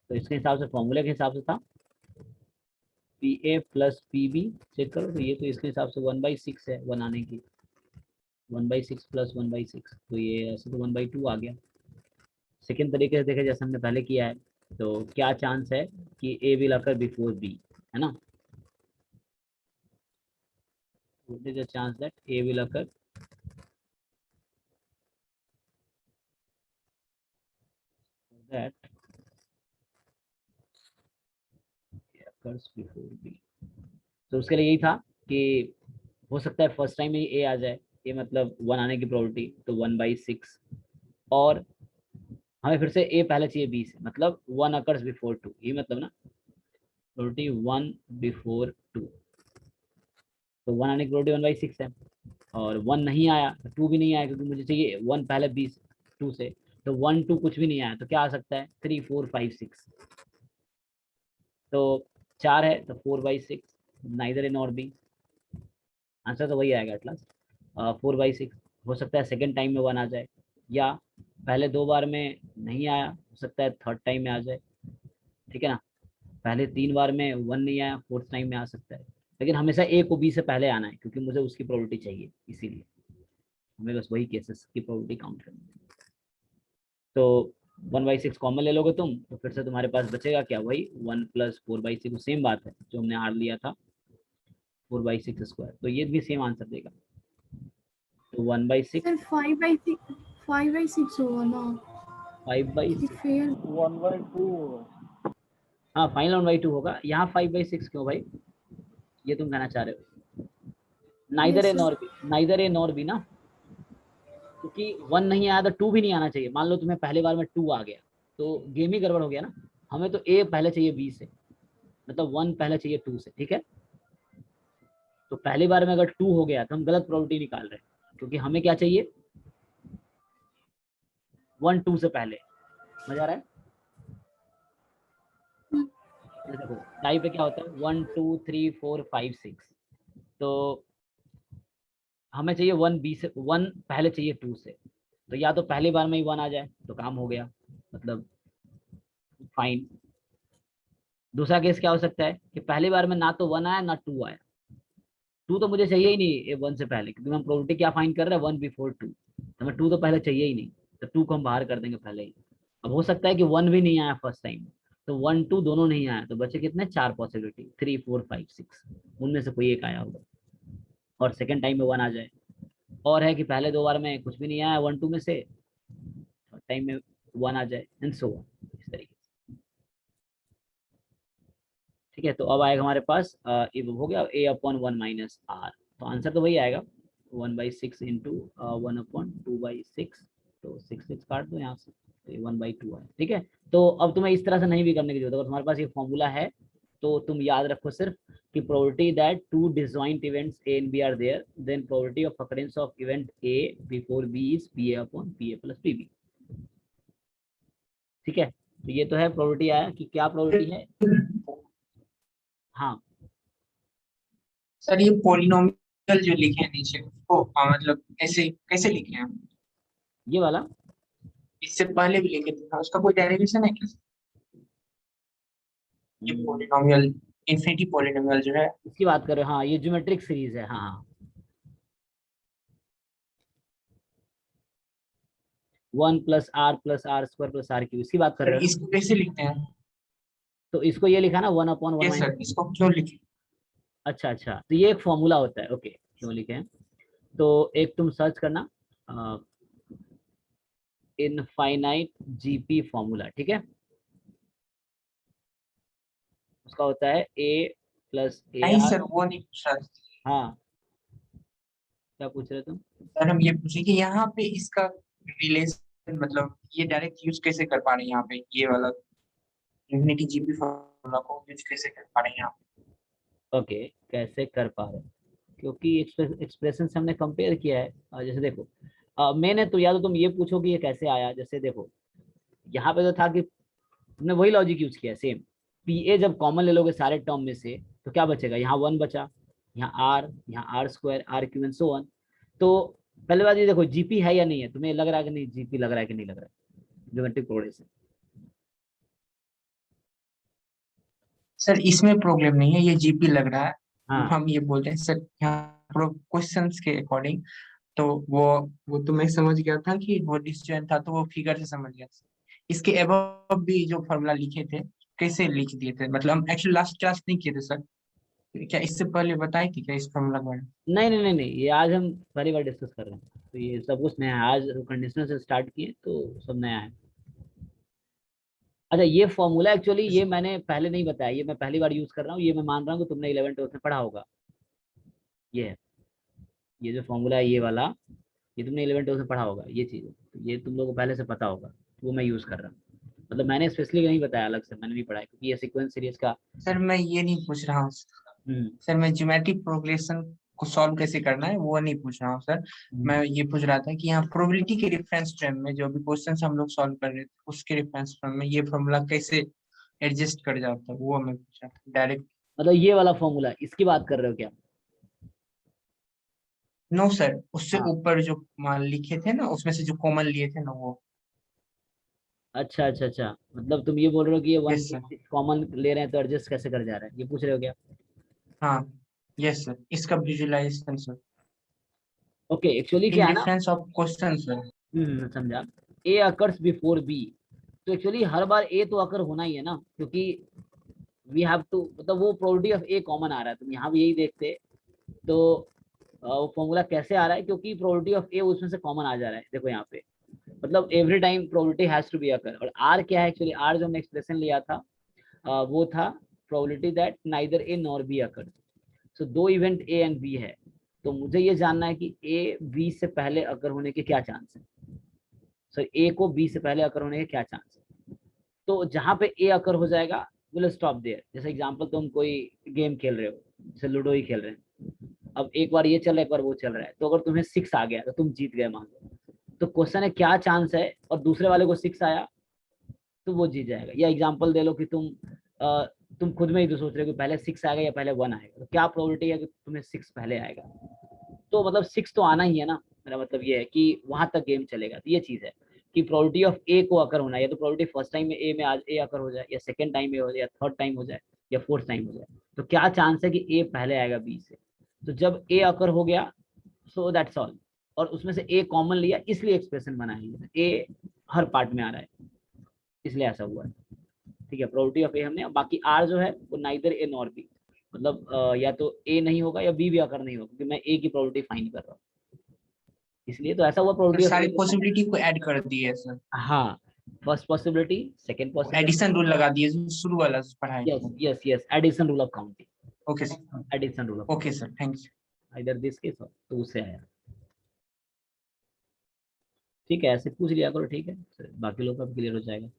तो इसके हिसाब से फॉर्मूले के हिसाब से था P A plus P B. Check करो तो ये तो इसके हिसाब से 1/6 है, वन आने की. 1/6 प्लस 1/6, तो ये ऐसे तो 1/2 आ गया. सेकेंड तरीके से देखे जैसे हमने पहले किया है, तो क्या चांस है कि ए विल अकर बिफोर बी, है ना. what is the chance that A will occur that A occurs before B। तो उसके लिए यही था कि हो सकता है फर्स्ट टाइम में ए आ जाए, ये मतलब 1 आने की प्रोबेबिलिटी, तो 1/6, और हमें फिर से ए पहले चाहिए बी से, मतलब 1 अकर्स बिफोर 2, ये मतलब ना प्रोबेबिलिटी 1 बिफोर 2, तो 1 आने की प्रोबेबिलिटी 1/6 है, और 1 नहीं आया तो 2 भी नहीं आया, क्योंकि मुझे चाहिए 1 पहले बी से 2 से, तो 1 2 कुछ भी नहीं आया, तो क्या आ सकता है 3 4 5 6, तो 4 है तो 4/6, neither A nor B, answer तो वही आएगा एट लास्ट 4/6। हो सकता है सेकेंड टाइम में 1 आ जाए, या पहले 2 बार में नहीं आया, हो सकता है थर्ड टाइम में आ जाए, ठीक है ना, पहले 3 बार में 1 नहीं आया, फोर्थ टाइम में आ सकता है, लेकिन हमेशा ए को बी से पहले आना है, क्योंकि मुझे उसकी प्रोबेबिलिटी चाहिए, इसीलिए हमें बस वही केसेस की प्रोबेबिलिटी काउंट करनी है। तो 1/6 कॉमन ले लोगे तुम, तो फिर से तुम्हारे पास बचेगा क्या, वही 1 + 4/6, सेम बात है जो हमने आर लिया था 4/6², तो ये भी सेम आंसर देगा, तो 1/6 सर 5/6 होगा ना, 5/6, फेल 1/2 होगा। हाँ फाइनल 1/2 होगा, यहाँ 5/6 क्यों भाई, ये तुम कहना चाह रहे हो, neither A Yes, nor be, neither A nor B ना, क्योंकि 1 नहीं आया तो 2 भी नहीं आना चाहिए, मान लो तुम्हें पहली बार में 2 आ गया तो गेम ही गड़बड़ हो गया ना, हमें तो ए पहले चाहिए बी से, मतलब 1 पहले चाहिए 2 से, ठीक है, तो पहली बार में अगर 2 हो गया तो हम गलत प्रोबेबिलिटी निकाल रहे हैं, क्योंकि हमें क्या चाहिए 1 2 से पहले, मजा आ रहा है, ये देखो टाइप पे क्या होता है 1 2 3 4 5 6, तो हमें चाहिए 1 बी से, 1 पहले चाहिए 2 से, तो या तो पहली बार में ही 1 आ जाए तो काम हो गया, मतलब फाइन। दूसरा केस क्या हो सकता है कि पहली बार में ना तो 1 आया ना 2 आया, 2 तो मुझे चाहिए ही नहीं ये 1 से पहले, क्योंकि हम प्रोबेबिलिटी क्या फाइंड कर रहे हैं 1 बिफोर 2, तो हमें 2 तो पहले चाहिए ही नहीं, तो 2 को हम बाहर कर देंगे पहले ही। अब हो सकता है कि 1 भी नहीं आया फर्स्ट टाइम, तो 1 2 दोनों नहीं आया, तो बचे कितने 4 पॉसिबिलिटी 3 4 5 6, उनमें से कोई एक आया होगा, और सेकेंड टाइम में 1 आ जाए, और है कि पहले 2 बार में कुछ भी नहीं आया 1 2 में से, थर्ड टाइम में 1 आ जाए, एंड सो ऑन, इस तरीके से, ठीक है। तो अब आएगा हमारे पास ये हो गया a/1 - r, तो आंसर तो वही आएगा 1/6 इंटू 1/2/6, तो 6 6 काट दो यहाँ से, तो ये 1/2 है, ठीक है। तो अब तुम्हें इस तरह से नहीं भी करने की जरूरत, अगर तुम्हारे पास ये फॉर्मूला है तो तुम याद रखो सिर्फ कि probability that 2 disjoint events a and b are there, then probability of occurrence of event a before b is pa/pa + pb, ठीक है। तो ये तो है प्रोबेबिलिटी आया कि क्या प्रोबेबिलिटी है, हाँ सर ये पॉलिनोमियल जो लिखे हैं नीचे वो मतलब ऐसे कैसे लिखे हैं, ये वाला, इससे पहले भी लिखे थे ना, उसका कोई डेरिवेशन है क्या? ये पॉलिनोमियल इन्फिनिटी पॉलिनोमियल जो है, इसकी बात कर रहे हो, हाँ ये ज्योमेट्रिक सीरीज है, हाँ हाँ 1 + r + r² + r³ इसकी बात कर सर रहे हो ना, इसको कैसे लिखते हैं? तो इसको ये लिखा ना 1/1 यस सर, इसको क्यों लिखे? अच्छा अच्छा, तो ये एक फॉर्मूला होता है, ओके क्यों लिखे हैं, तो एक तुम सर्च करना इनफाइनाइट जीपी फॉर्मूला, ठीक है, उसका होता है a + नहीं ar, सर वो नहीं पूछ रहा, हाँ क्या पूछ रहे तुम, सर हम ये पूछे कि यहाँ पे इसका रिलेशन मतलब ये डायरेक्ट यूज कैसे कर पा रहे हैं यहाँ पे, ये वाला इन्फिनिटी जीपी फॉर्मूला को यूज कैसे कर पा रहे हैं यहाँ ओके कैसे कर पा रहे हैं, क्योंकि एक्सप्रेशन से हमने कंपेयर किया है, जैसे देखो मैंने तो या तो तुम ये पूछो कि ये कैसे आया, जैसे देखो यहाँ पे तो था कि तुमने वही लॉजिक यूज किया सेम, पी ए जब कॉमन ले लोगे सारे टर्म में से तो क्या बचेगा, यहाँ 1 बचा, यहाँ r² r³ and so on, तो पहले बात ये देखो जीपी है या नहीं है, तुम्हें लग रहा है कि नहीं जीपी लग रहा है कि नहीं लग रहा है ज्योमेट्रिक प्रोग्रेशन, सर इसमें प्रॉब्लम नहीं है, ये जीपी लग रहा है, हाँ हम ये बोलते हैं सर यहाँ क्वेश्चंस के अकॉर्डिंग, तो वो तो मैं समझ गया था कि वो डिस्टेंस था, तो वो फिगर से समझ गया था। इसके अबव भी जो फॉर्मूला लिखे थे कैसे लिख दिए थे, मतलब हम एक्चुअली लास्ट क्लास नहीं किए थे सर, क्या इससे पहले बताई थी क्या इस फॉर्मूला के बारे में? नहीं नहीं नहीं नहीं, ये आज हम पहली बार डिस्कस कर रहे हैं, तो ये सब कुछ नया है, आज कंडीशनल से स्टार्ट किए तो सब नया है। अच्छा ये फॉर्मूला एक्चुअली ये मैंने पहले नहीं बताया, ये मैं पहली बार यूज कर रहा हूँ, ये मैं मान रहा हूँ कि तुमने 11th में पढ़ा होगा। ये है, ये जो फॉर्मूला है ये वाला, ये तुमने 11th में पढ़ा होगा ये चीज, तो ये तुम लोगों को पहले से पता होगा, तो वो मैं यूज कर रहा हूँ। मतलब मैंने स्पेशली नहीं बताया अलग से, मैंने भी पढ़ा है क्योंकि ये सीक्वेंस सीरीज का। सर मैं ये नहीं पूछ रहा हूँ हम्म, सर, मैं ज्योमेट्रिक प्रोग्रेशन को सॉल्व कैसे करना है वो नहीं पूछ रहा हूँ सर। मैं ये पूछ रहा था कि यहाँ प्रोबेबिलिटी के रेफरेंस फ्रेम में जो भी क्वेश्चन हम लोग सॉल्व कर रहे थे उसके रेफरेंस फ्रेम में ये फॉर्मूला कैसे एडजस्ट कर जाता है, वो मैं पूछ रहा था डायरेक्ट। मतलब ये वाला फॉर्मूला इसकी बात कर रहे हो क्या? नो सर, उससे हाँ, ऊपर जो मान लिखे थे ना उसमें से जो कॉमन लिए थे ना वो। अच्छा अच्छा अच्छा, मतलब तुम ये बोल रहे हो कि ये वन यस सर। कॉमन ले रहे हैं तो एडजस्ट कैसे कर जा रहा है, ये पूछ रहे हो क्या? हाँ यस सर, इसका विजुअलाइजेशन सर ओके, एक्चुअली इन क्या है ना, रेफरेंस ऑफ क्वेश्चन सर। समझा। ए अकर्स बिफोर बी, तो एक्चुअली हर बार ए तो अकर होना ही है ना, क्योंकि वी हैव टू, मतलब वो प्रोबेबिलिटी ऑफ ए कॉमन आ रहा है, तुम यहाँ भी यही देखते। तो वो फॉर्मूला कैसे आ रहा है, क्योंकि प्रोबेबिलिटी ऑफ ए उसमें से कॉमन आ जा रहा है, देखो यहाँ पे, मतलब every time probability has to be occur. और आर क्या है एक्चुअली, आर जो हमने एक्सप्रेशन लिया था वो था probability that neither A nor B occur. So दो इवेंट ए एंड बी है, तो मुझे ये जानना है कि ए बी से पहले अकर होने के क्या चांस है, सो ए को बी से पहले अकर होने के क्या चांस है। तो जहां पे ए अकर हो जाएगा विल स्टॉप देयर। जैसे एग्जांपल, तुम कोई गेम खेल रहे हो, जैसे लूडो ही खेल रहे हैं, अब एक बार ये चल रहा है एक बार वो चल रहा है, तो अगर तुम्हें 6 आ गया तो तुम जीत गए मान लो। तो क्वेश्चन है क्या चांस है, और दूसरे वाले को 6 आया तो वो जीत जाएगा। या एग्जांपल दे लो कि तुम खुद में ही तो सोच रहे हो कि पहले 6 आएगा या पहले 1 आएगा, तो क्या प्रोबेबिलिटी है कि तुम्हें 6 पहले आएगा। तो मतलब 6 तो आना ही है ना, मेरा मतलब ये है कि वहां तक गेम चलेगा। तो ये चीज है कि प्रोबेबिलिटी ऑफ ए को अकर होना है, या तो प्रोबेबिलिटी फर्स्ट टाइम में ए में आज ए अकर हो जाए, या सेकंड टाइम में हो जाए, या थर्ड टाइम हो जाए, या फोर्थ टाइम हो जाए। तो क्या चांस है कि ए पहले आएगा बी से। तो जब ए अकर हो गया, सो दैट्स ऑल। और उसमें से ए कॉमन लिया, इसलिए एक्सप्रेशन बना है, ए हर पार्ट में आ रहा है, इसलिए ऐसा हुआ है। ठीक है, प्रोबेबिलिटी ऑफ ए हमने, बाकी आर जो है वो नाइदर ए नॉर बी, मतलब या तो ए नहीं होगा या बी भी अकर नहीं होगा, क्योंकि मैं ए की प्रोबेबिलिटी फाइंड कर रहा हूँ, इसलिए तो ऐसा हुआ सर प्रोबेबिलिटी ऑफ सारी ए। पॉसिबिलिटी को ऐड कर दिए सर, हाँ, first possibility, second possibility. Addition rule लगा दिए जो शुरू वाला पढ़ाई यस थे। Yes yes, addition rule of counting, okay sir. Addition rule of okay sir, thanks. Counting, इधर दिस केस तो उससे आया। ठीक है, ऐसे पूछ लिया करो, ठीक है, बाकी लोग का भी क्लियर हो जाएगा।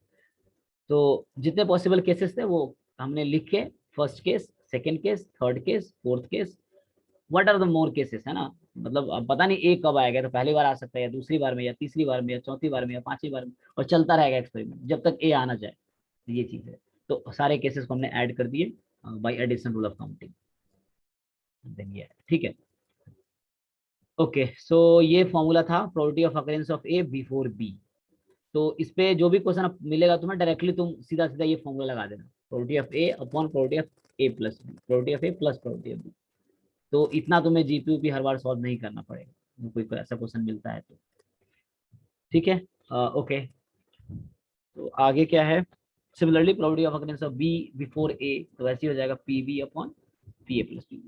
तो जितने पॉसिबल केसेस थे वो हमने लिख के, first case, second case, third case, fourth case, what are the more cases, है ना। मतलब अब पता नहीं ए कब आएगा, तो पहली बार आ सकता है, या दूसरी बार में, या तीसरी बार में, या चौथी बार में, या पांचवी बार में, और चलता रहेगा एक्सपेरिमेंट जब तक ए आना जाए। तो ये चीज है। तो सारे केसेस को हमने ऐड कर दिए by addition rule of counting, then ये ठीक है। ओके, सो ये फॉर्मूला था probability of occurrence of A before B. तो इस पे जो भी क्वेश्चन मिलेगा तुम्हें, डायरेक्टली तुम सीधा सीधा ये फॉर्मूला लगा देना, probability of A upon probability of A plus B, probability of A plus probability of B. तो इतना तुम्हें जीपीयू हर बार सॉल्व नहीं करना पड़ेगा, कोई ऐसा क्वेश्चन मिलता है तो। ठीक है, ओके। तो आगे क्या है, similarly probability of occurrence of B before A, तो वैसे ही हो जाएगा P B upon P A plus B.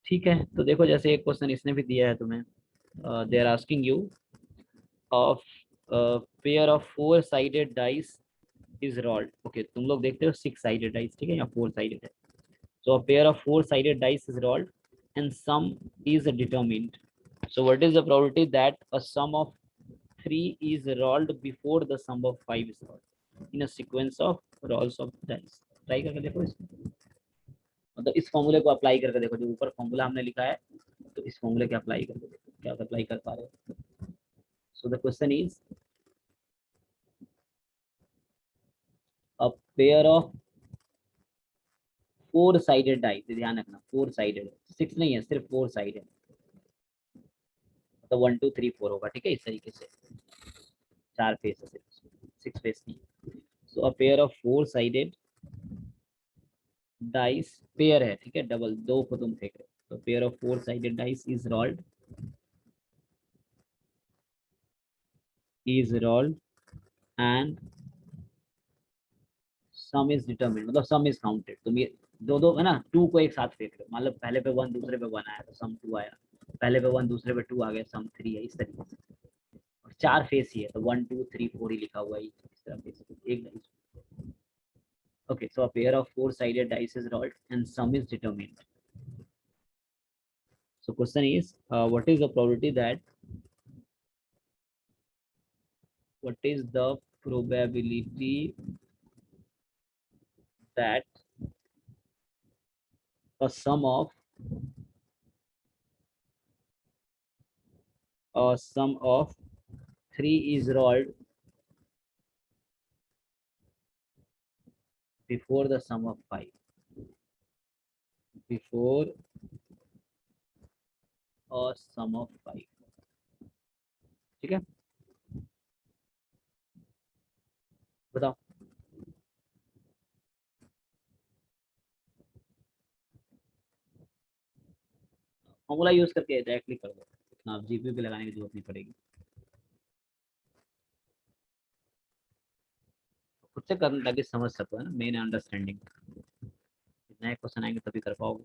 ठीक है, तो देखो जैसे एक क्वेश्चन इसने भी दिया है तुम्हें, they are asking you of pair of 4 sided dice is rolled. Okay, तुम लोग देखते हो 6 साइडेड डाइस, ठीक है, या 4 साइडेड है। So a pair of 4 sided dice is rolled and sum is determined. So what is the probability that a sum of 3 is rolled before the sum of 5 is rolled in a sequence of rolls of dice? Try करके देखो इसको, मतलब इस फॉर्मूले को अप्लाई करके देखो, जो ऊपर फॉर्मूला हमने लिखा है, तो इस फॉर्मूले को अप्लाई करके देखो क्या अप्लाई कर पा रहे हो। So the question is a pair of 4 sided dice, ध्यान रखना 4 साइडेड, 6 नहीं है, सिर्फ 4 साइड है, तो 1 2 3 4 होगा, ठीक है, इस तरीके से 4 फेस है, सिर्फ 6 फेस नहीं। So a pair of 4 sided dice, pair है, ठीक है, डबल, दो को तुम फेंक रहे हो, तो pair of 4 sided dice is rolled and some is determined, मतलब सम इज काउंटेड। तुम ये दो दो है ना, 2 को एक साथ फेंक रहे हो, मतलब पहले पे 1 दूसरे पे 1 आया तो सम 2 आया, पहले पे 1 दूसरे पे 2 आ गया, सम 3 है, इस तरीके से। और 4 फेस ही है तो 1 2 3 4 ही लिखा हुआ है इस तरह फेस एक dice. Okay, so a pair of four-sided dice is rolled and sum is determined. So question is, what is the probability that a sum of 3 is rolled before the sum of 5? Before a sum of 5. ठीक है, बताओ। फॉर्मूला यूज करके डायरेक्टली कर दो, इतना आप जीपी पे लगाने की जरूरत नहीं पड़ेगी, खुद से करना ताकि समझ सको, है ना, मेन अंडरस्टैंडिंग। नए क्वेश्चन आएंगे तभी कर पाओगे।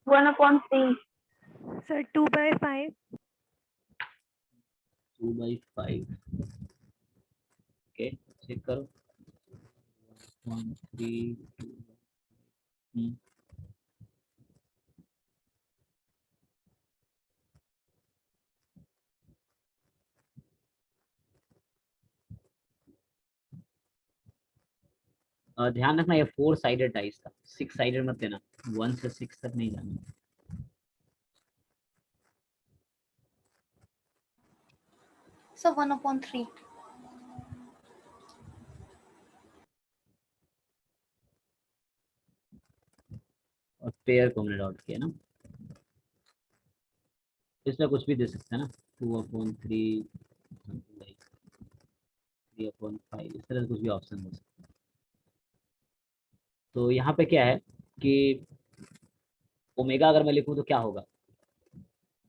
One upon 3 sir 2/5 2/5 okay, check करो 1 3 2 ध्यान रखना ये 4 साइडेड डाइस था, 6 साइडेड मत लेना, 1 से 6 तक नहीं जाना। So 1/3. और पेयर को हमने डॉट किया ना, इसमें कुछ भी दे सकते हैं ना, 2/3 3/5 इस तरह से कुछ भी ऑप्शन हो सकता है। तो यहाँ पे क्या है कि ओमेगा अगर मैं लिखूँ तो क्या होगा,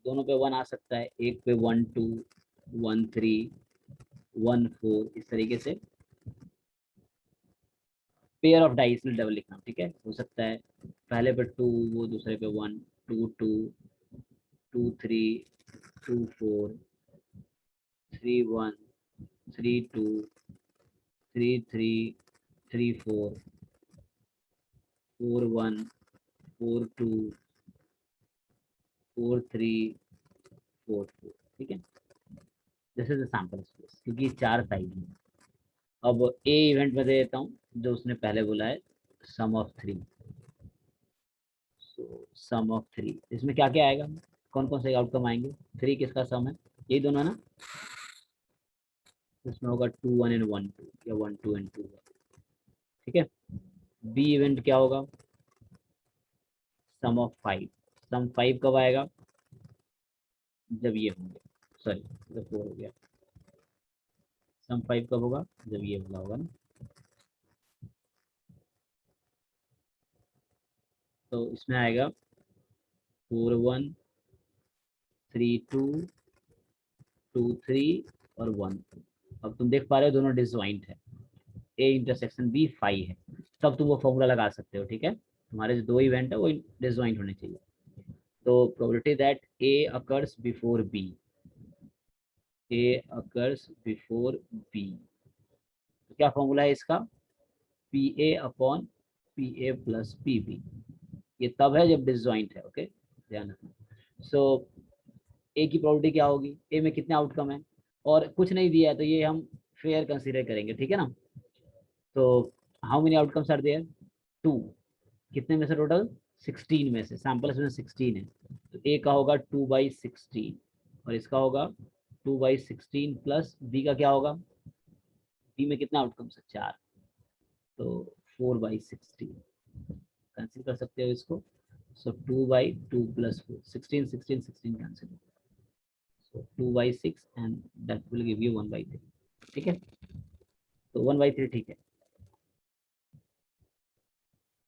दोनों पे 1 आ सकता है, एक पे 1 2 1 3 1 4 इस तरीके से पेयर ऑफ डाइस में डबल लिखना, ठीक है, हो सकता है पहले पे 2 वो दूसरे पे 1 2 2 2 3 2 4 3 1 3 2 3 3 3 4 4 1 4 2 4 3 4 4, ठीक है, this is the sample space क्योंकि 4 साइड है। अब ए इवेंट में दे देता हूँ जो उसने पहले बोला है, सम ऑफ 3। सो सम ऑफ 3 इसमें क्या क्या आएगा, कौन कौन से आउटकम आएंगे, 3 किसका सम है, यही दोनों है ना, इसमें होगा 2 1 एंड 1 2 या 1 2 एंड 2, ठीक है। बी इवेंट क्या होगा, सम ऑफ 5, सम 5 कब आएगा, जब ये होंगे, सॉरी जब 4 हो गया, सम 5 कब होगा, जब ये वाला होगा ना। तो इसमें आएगा 4 1 3 2 2 3 और 1 2। अब तुम देख पा रहे हो दोनों डिसजॉइंट है, ए इंटरसेक्शन बी 5 है, तब तुम वो फॉर्मूला लगा सकते हो, ठीक है, तुम्हारे जो 2 इवेंट है वो डिसजॉइंट होने चाहिए। तो probability that A occurs before B, A occurs before B, तो क्या फॉर्मूला है इसका, P A upon P A plus P B, ये तब है जब डिसजॉइंट है, ओके, ध्यान रखना। सो ए की प्रोबेबिलिटी क्या होगी, ए में कितने आउटकम है और कुछ नहीं दिया है तो ये हम फेयर कंसीडर करेंगे, ठीक है ना। तो how many outcomes are there, 2, कितने में से टोटल 16 में से, सैंपल्स में 16 है, तो ए का होगा 2/16 और इसका होगा 2/16 प्लस बी का क्या होगा, बी में कितना आउटकम्स है 4, तो 4/16 कैंसिल कर सकते हो इसको। सो 2/2 plus 4 16 16 16 cancel, so 2/6 and that will give you 1/3, ठीक है। तो 1/3 ठीक है।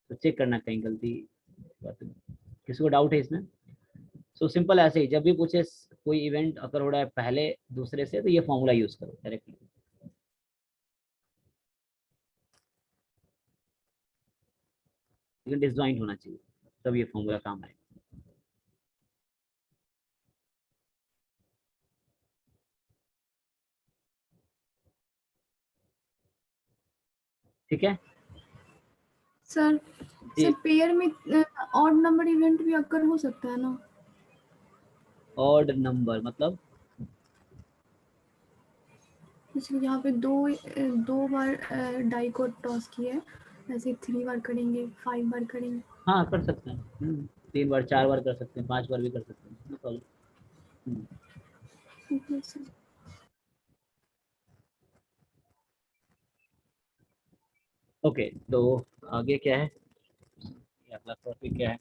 तो चेक करना कहीं गलती किसी को डाउट है इसमें। सो सिंपल ऐसे ही जब भी पूछे कोई इवेंट अगर हो रहा है पहले दूसरे से तो ये फॉर्मूला यूज करो डायरेक्टली। लेकिन डिसजॉइंट होना चाहिए तब ये फॉर्मूला काम आएगा। ठीक है सर जी। सर पेयर में ऑड नंबर इवेंट भी अगर हो सकता है ना? ऑड नंबर मतलब जैसे यहाँ पे दो बार डाई को टॉस किया है, ऐसे 3 बार करेंगे, 5 बार करेंगे। हाँ कर सकते हैं 3 बार 4 बार कर सकते हैं 5 बार भी कर सकते हैं, नो प्रॉब्लम। ठीक है सर। ओके तो आगे क्या है, ये अगला टॉपिक क्या है।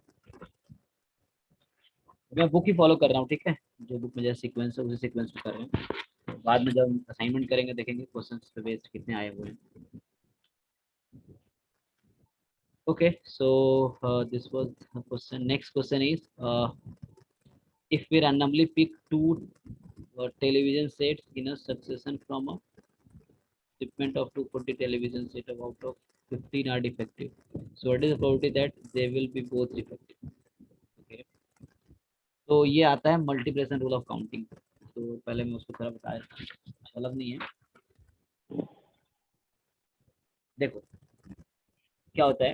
मैं बुक ही फॉलो कर रहा हूँ, ठीक है, जो बुक में जैसे सीक्वेंस है उसी सीक्वेंस में कर रहे हैं। तो बाद में जब असाइनमेंट करेंगे देखेंगे क्वेश्चंस पे बेस्ड कितने आए हुए हैं। Okay so this was question. Next question is if we randomly pick two television sets in a succession from a shipment of 240 television set out of 15 are defective, so what is the probability that they will be both defective? Okay, तो ये आता है मल्टीप्लिकेशन रूल ऑफ काउंटिंग। तो पहले मैं उसको थोड़ा बताया था, गलत नहीं है। देखो क्या होता है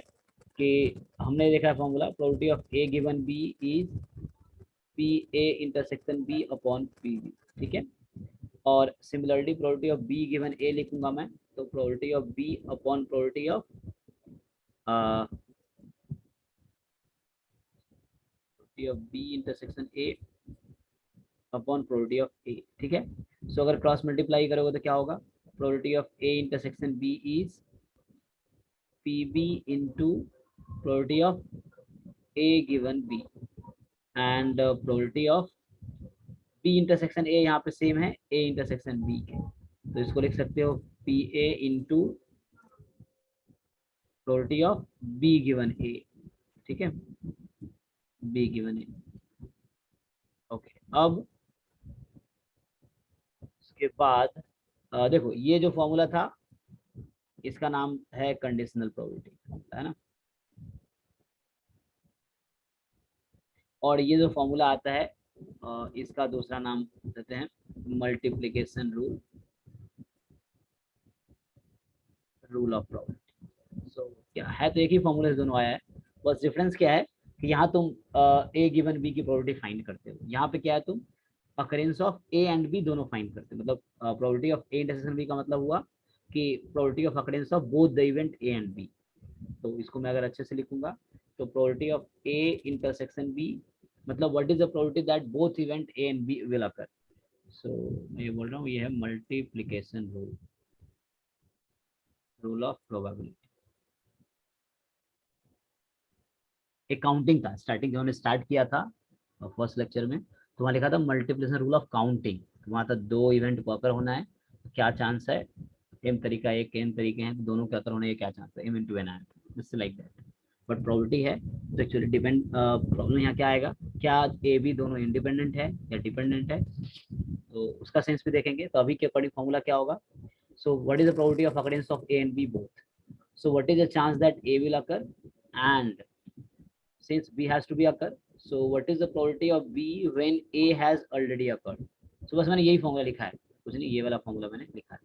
कि हमने देखा है formula, probability of A given B is P A intersection B upon P B, ठीक है। और similarly probability of B given A लिखूंगा मैं, तो probability of B upon probability of B intersection A upon probability of A, ठीक है। सो अगर क्रॉस मल्टीप्लाई करोगे तो क्या होगा, probability of A intersection B is P B into probability of A given B and probability of B intersection A यहाँ पे सेम है ए इंटरसेक्शन बी के, तो इसको लिख सकते हो P A into probability of B given A, ठीक है, बी गिवन ए। ओके अब उसके बाद देखो ये जो फॉर्मूला था इसका नाम है कंडीशनल प्रोबेबिलिटी, है ना। और ये जो फॉर्मूला आता है इसका दूसरा नाम देते हैं multiplication rule, rule of probability. So क्या है, तो एक ही फॉर्मूला से दोनों आया है, बस डिफरेंस क्या है कि यहाँ तुम ए गिवन बी की प्रोबेबिलिटी फाइंड करते हो, यहाँ पे क्या है तुम occurrence of A and B दोनों फाइंड करते हो। मतलब probability of A intersection B का मतलब हुआ कि probability of occurrence of both the event A and B. तो इसको मैं अगर अच्छे से लिखूंगा तो probability of A intersection B मतलब what is the probability that both event A and B will occur. So मैं ये बोल रहा हूँ ये है multiplication rule, rule of probability. एक काउंटिंग था स्टार्टिंग, जो हमने स्टार्ट किया था फर्स्ट लेक्चर में, तो वहाँ लिखा था मल्टीप्लिकेशन रूल ऑफ काउंटिंग। वहाँ था दो इवेंट को अकर होना है, क्या चांस है, एम तरीका एक एम तरीके हैं, दोनों के अकर होने का क्या चांस है, M into N R, just like that. But probability है तो एक्चुअली डिपेंड प्रॉब्लम यहाँ क्या आएगा, क्या ए बी दोनों इंडिपेंडेंट है या डिपेंडेंट है, तो उसका सेंस भी देखेंगे। तो अभी के अकॉर्डिंग फॉर्मूला क्या होगा, so what is the probability of occurrence of A and B both, so what is the chance that A will occur, and since B has to be occur, so what is the probability of B when A has already occurred। so बस मैंने यही फॉर्मूला लिखा है, कुछ नहीं, ये वाला फॉर्मूला मैंने लिखा है।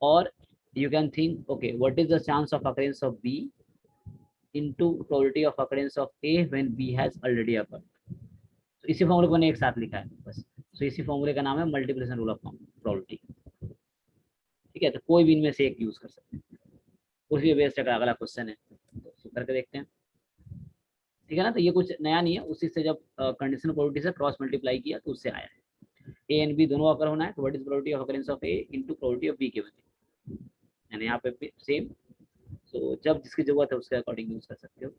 और you can think okay what is the chance of occurrence of B into probability of occurrence of A when B has already occurred। तो इसी फॉर्मूले को मैंने एक साथ लिखा है बस। so इसी फॉर्मूले का नाम है मल्टीप्लिकेशन रूल ऑफ प्रोबेबिलिटी, ठीक है। तो कोई भी इनमें से एक यूज कर सकते हैं, उसी बेस्ड का अगला क्वेश्चन है, तो करके देखते हैं, ठीक है ना। तो ये कुछ नया नहीं है, उसी से जब कंडीशनल प्रोबेबिलिटी से क्रॉस मल्टीप्लाई किया तो उससे आया है। ए एंड बी दोनों अकर होना है, तो what is probability of occurrence of A into probability of B given A, यानी यहाँ पे सेम। तो जब जिसकी जरूरत है उसके अकॉर्डिंग यूज कर सकते हो।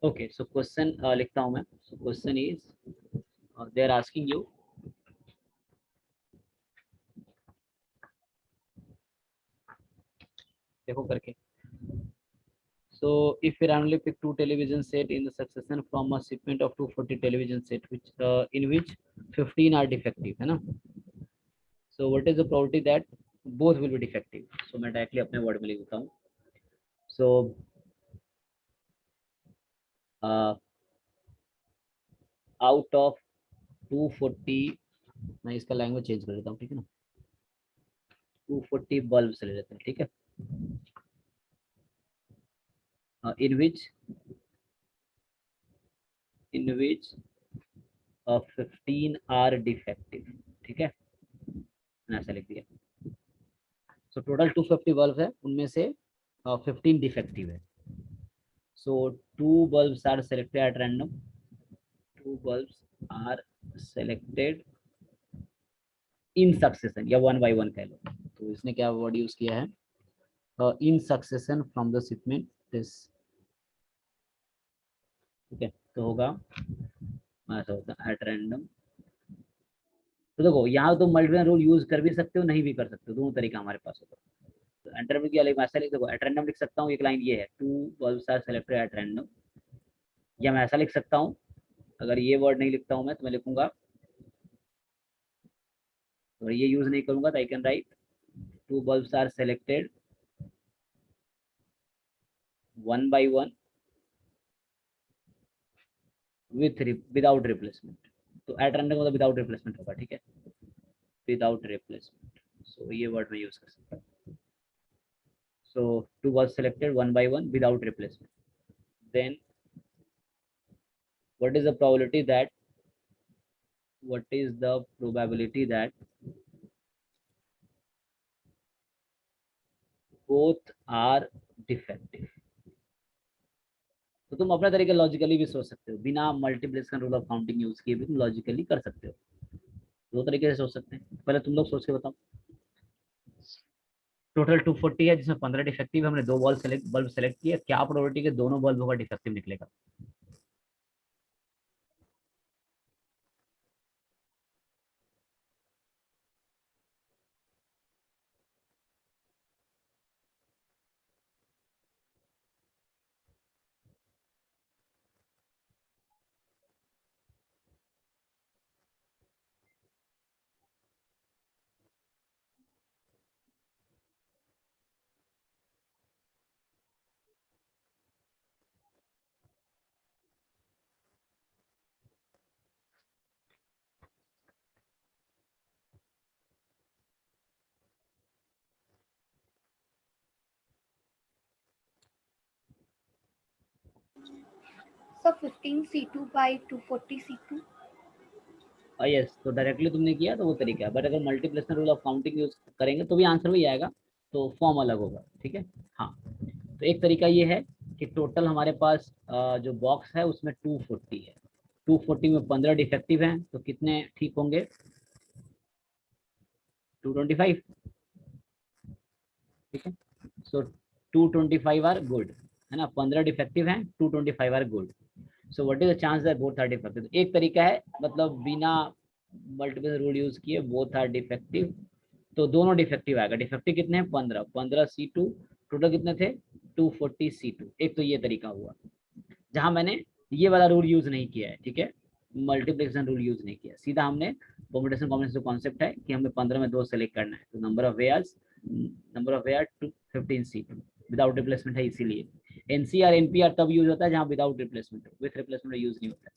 ओके सो क्वेश्चन लिखता हूँ मैं। So question is they are asking you देखो करके। So if we randomly pick 2 television set in the succession from a shipment of 240 television set which in which 15 are defective, है ना? So what is the probability that both will be defective? So मैं directly अपने word में लिख देता हूँ. So out of 240, मैं इसका लैंग्वेज चेंज कर देता हूँ, ठीक है ना? 240 बल्ब से ले लेते हैं, ठीक है? In which 15 are defective, ठीक है? मैंने ऐसा लिख दिया. So total 250 बल्ब है, उनमें से 15 डिफेक्टिव है. So 2 bulbs are selected at random. 2 bulbs are selected in succession या 1 by 1 कह लो. तो इसने क्या वर्ड यूज किया है? In succession from the shipment this. ठीक है, तो होगा ऐसा होता है at random. तो देखो यहाँ तो मल्टीपल रूल यूज कर भी सकते हो, नहीं भी कर सकते हो, दोनों तरीका हमारे पास होता है. तो एंटर में क्या लिख, ऐसा लिख देखो, एट रैंडम लिख सकता हूँ, एक लाइन ये है 2 bulbs are selected at random. या मैं ऐसा लिख सकता हूँ, अगर ये वर्ड नहीं लिखता हूँ मैं, तो मैं लिखूंगा, और ये यूज नहीं करूंगा, तो I can write 2 bulbs are selected 1 by 1 without replacement. तो एट रैंडम मतलब विदाउट रिप्लेसमेंट होगा, ठीक है? Without replacement. सो ये वर्ड में यूज कर सकता हूँ. So 2 was selected 1 by 1 without replacement. Then what is the probability that both are defective? तो तुम अपने तरीके लॉजिकली भी सोच सकते हो, बिना multiplication rule of counting use किए भी तुम लॉजिकली कर सकते हो. दो तरीके से सोच सकते हैं. पहले तुम लोग सोच के बताओ. टोटल 240 है, जिसमें 15 डिफेक्टिव है. हमने 2 बल्ब सेलेक्ट किया. क्या प्रोबेबिलिटी के दोनों बल्ब होगा डिफेक्टिव निकलेगा? So 15 C2 by 240 C2. Yes, तो डायरेक्टली तुमने किया तो वो तरीका है. बट अगर multiplication rule of counting use करेंगे तो भी आंसर वही आएगा, तो फॉर्म अलग होगा, ठीक है? हाँ, तो एक तरीका ये है कि टोटल हमारे पास जो बॉक्स है उसमें 240 है. 240 में 15 डिफेक्टिव हैं, तो कितने ठीक होंगे? 225, ठीक है? सो 225 आर गुड, है ना? 15 डिफेक्टिव हैं, 225 are good. So what is the chance that both are defective? एक तरीका है, मतलब बिना मल्टीपल रूल यूज किए बोथ आर डिफेक्टिव, तो दोनों डिफेक्टिव आएगा. डिफेक्टिव कितने हैं? 15 C2, टोटल कितने थे? 240 C2. एक तो ये तरीका हुआ जहां मैंने ये वाला रूल यूज नहीं किया है, ठीक है? मल्टीप्लिकेशन रूल यूज नहीं किया, सीधा हमने परम्यूटेशन कॉम्बिनेशन कॉन्सेप्ट है कि हमें 15 में 2 सेलेक्ट करना है. तो number of ways to 15 C2 without replacement है, इसीलिए NCR NPR तब यूज होता है जहां विदाउट रिप्लेसमेंट हो, विथ रिप्लेसमेंट यूज नहीं होता है.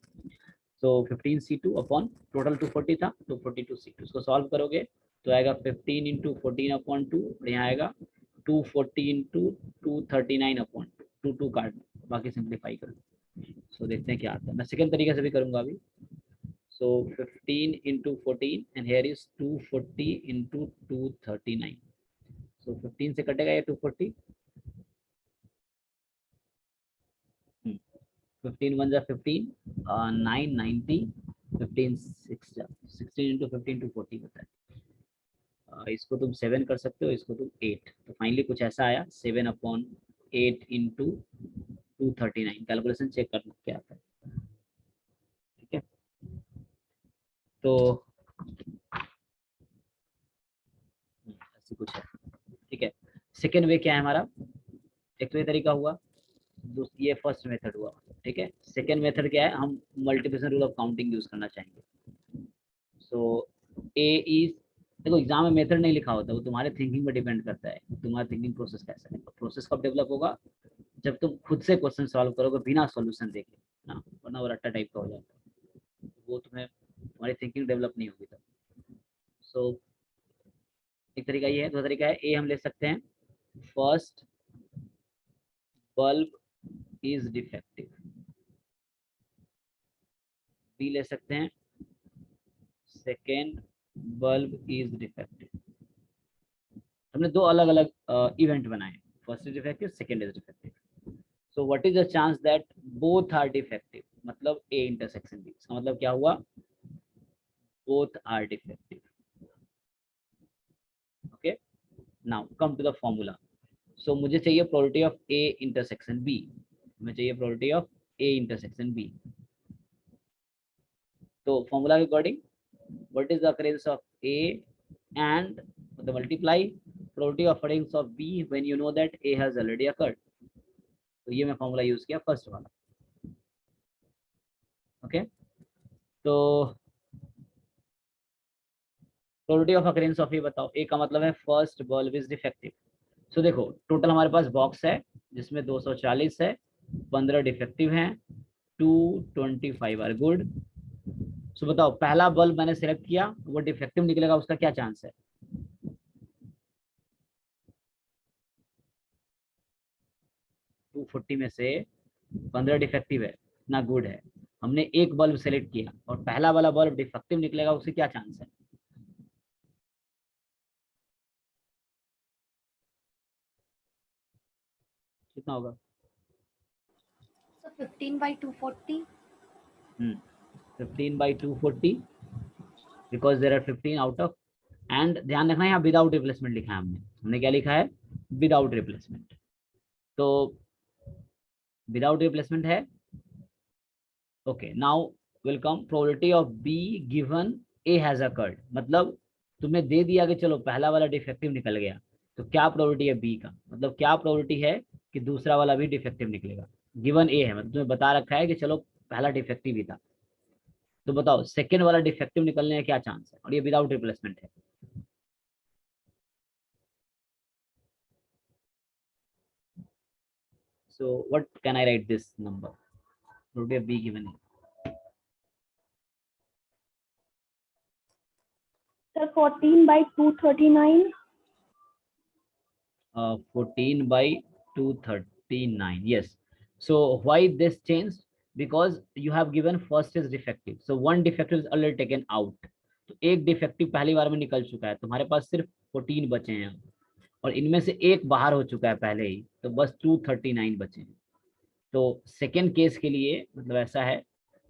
तो 15 C2 अपॉन टोटल 240 था, 242 C2. इसको सॉल्व करोगे तो आएगा 15 इंटू 14 अपॉन 2, और यहाँ आएगा 240 इंटू 239 अपॉन 2. 2 काट, बाकी सिंप्लीफाई करो. सो देखते हैं क्या आता है. मैं सेकंड तरीके से भी करूंगा अभी. सो 15 into 14 and here is 240 into 239. सो 15 से कटेगा ये 240. 15 1 जा 15, 9 90, 15 6 जा 16 इंटू 15 240 होता है. इसको तुम 7 कर सकते हो, इसको तुम 8. तो फाइनली कुछ ऐसा आया 7 अपॉन 8 इंटू 239. कैलकुलेशन चेक करना क्या आता है, ठीक है? तो ऐसी कुछ है, ठीक है? सेकेंड वे क्या है हमारा? एक तो ये तरीका हुआ, ये फर्स्ट मेथड हुआ, ठीक है। सेकेंड मेथड क्या है, हम multiplication rule of counting use करना चाहेंगे। सो ए इज, देखो एग्जाम में मेथड नहीं लिखा होता, वो तुम्हारे थिंकिंग पे डिपेंड करता है, तुम्हारा थिंकिंग प्रोसेस कैसा है। प्रोसेस कब डेवलप होगा, जब तुम खुद से क्वेश्चन सॉल्व करोगे बिना सॉल्यूशन देखे ना, वरना वो रट्टा टाइप का हो जाता है, वो तुम्हें, तुम्हारी थिंकिंग डेवलप नहीं होगी तब। सो एक तरीका ये है। दूसरा तरीका है, ए हम ले सकते हैं, first bulb is defective. B ले सकते हैं, सेकेंड बल्ब इज डिफेक्टिव। हमने दो अलग अलग इवेंट बनाए, first is defective, second is defective. So what is the chance that both are defective, मतलब ए इंटरसेक्शन बी, इसका मतलब क्या हुआ, both are defective. Okay, now come to the formula. So मुझे चाहिए probability of A intersection B, मुझे चाहिए probability of A intersection B. तो फॉर्मूला के according what is the occurrence of A and the multiply probability of occurrence of B when you know that A has already occurred। तो ये मैं फॉर्मूला यूज किया फर्स्ट वाला। ओके, तो प्रोबेबिलिटी ऑफ अकरेंस ऑफ ए बताओ। ए का मतलब है फर्स्ट बल्ब इज डिफेक्टिव। सो देखो टोटल हमारे पास बॉक्स है जिसमें 240 है, 15 डिफेक्टिव हैं, 225 आर गुड। सो बताओ पहला बल्ब मैंने सिलेक्ट किया, वो डिफेक्टिव निकलेगा, उसका क्या चांस है। 240 में से 15 डिफेक्टिव है ना गुड है, हमने एक बल्ब सेलेक्ट किया और पहला वाला बल्ब डिफेक्टिव निकलेगा, उससे क्या चांस है। कितना होगा। So 15 by 240. 15 by 240 because there are 15 out of, and ध्यान रखना यहाँ विदाउट रिप्लेसमेंट लिखा है हमने क्या लिखा है, विदाउट रिप्लेसमेंट। तो विदाउट रिप्लेसमेंट है। Okay, now will come probability of B given A has occurred, मतलब तुम्हें दे दिया कि चलो पहला वाला डिफेक्टिव निकल गया, तो क्या प्रोबेबिलिटी है बी का, मतलब क्या प्रोबेबिलिटी है कि दूसरा वाला भी डिफेक्टिव निकलेगा। गिवन ए है, मतलब तुम्हें बता रखा है कि चलो पहला डिफेक्टिव ही था, तो बताओ सेकेंड वाला डिफेक्टिव निकलने का क्या चांस है, और ये विदाउट रिप्लेसमेंट है। So what can I write this number? Would be a B given A. Sir, 14 by 239. 14 by 239. Yes. So why this changed? Because you have given first is defective. So one defective is already taken out. तो एक डिफेक्टिव पहली बार में निकल चुका है, तुम्हारे पास सिर्फ 14 बचे हैं, और इनमें से एक बाहर हो चुका है पहले ही, तो बस 239 बचे हैं। तो सेकेंड केस के लिए मतलब ऐसा है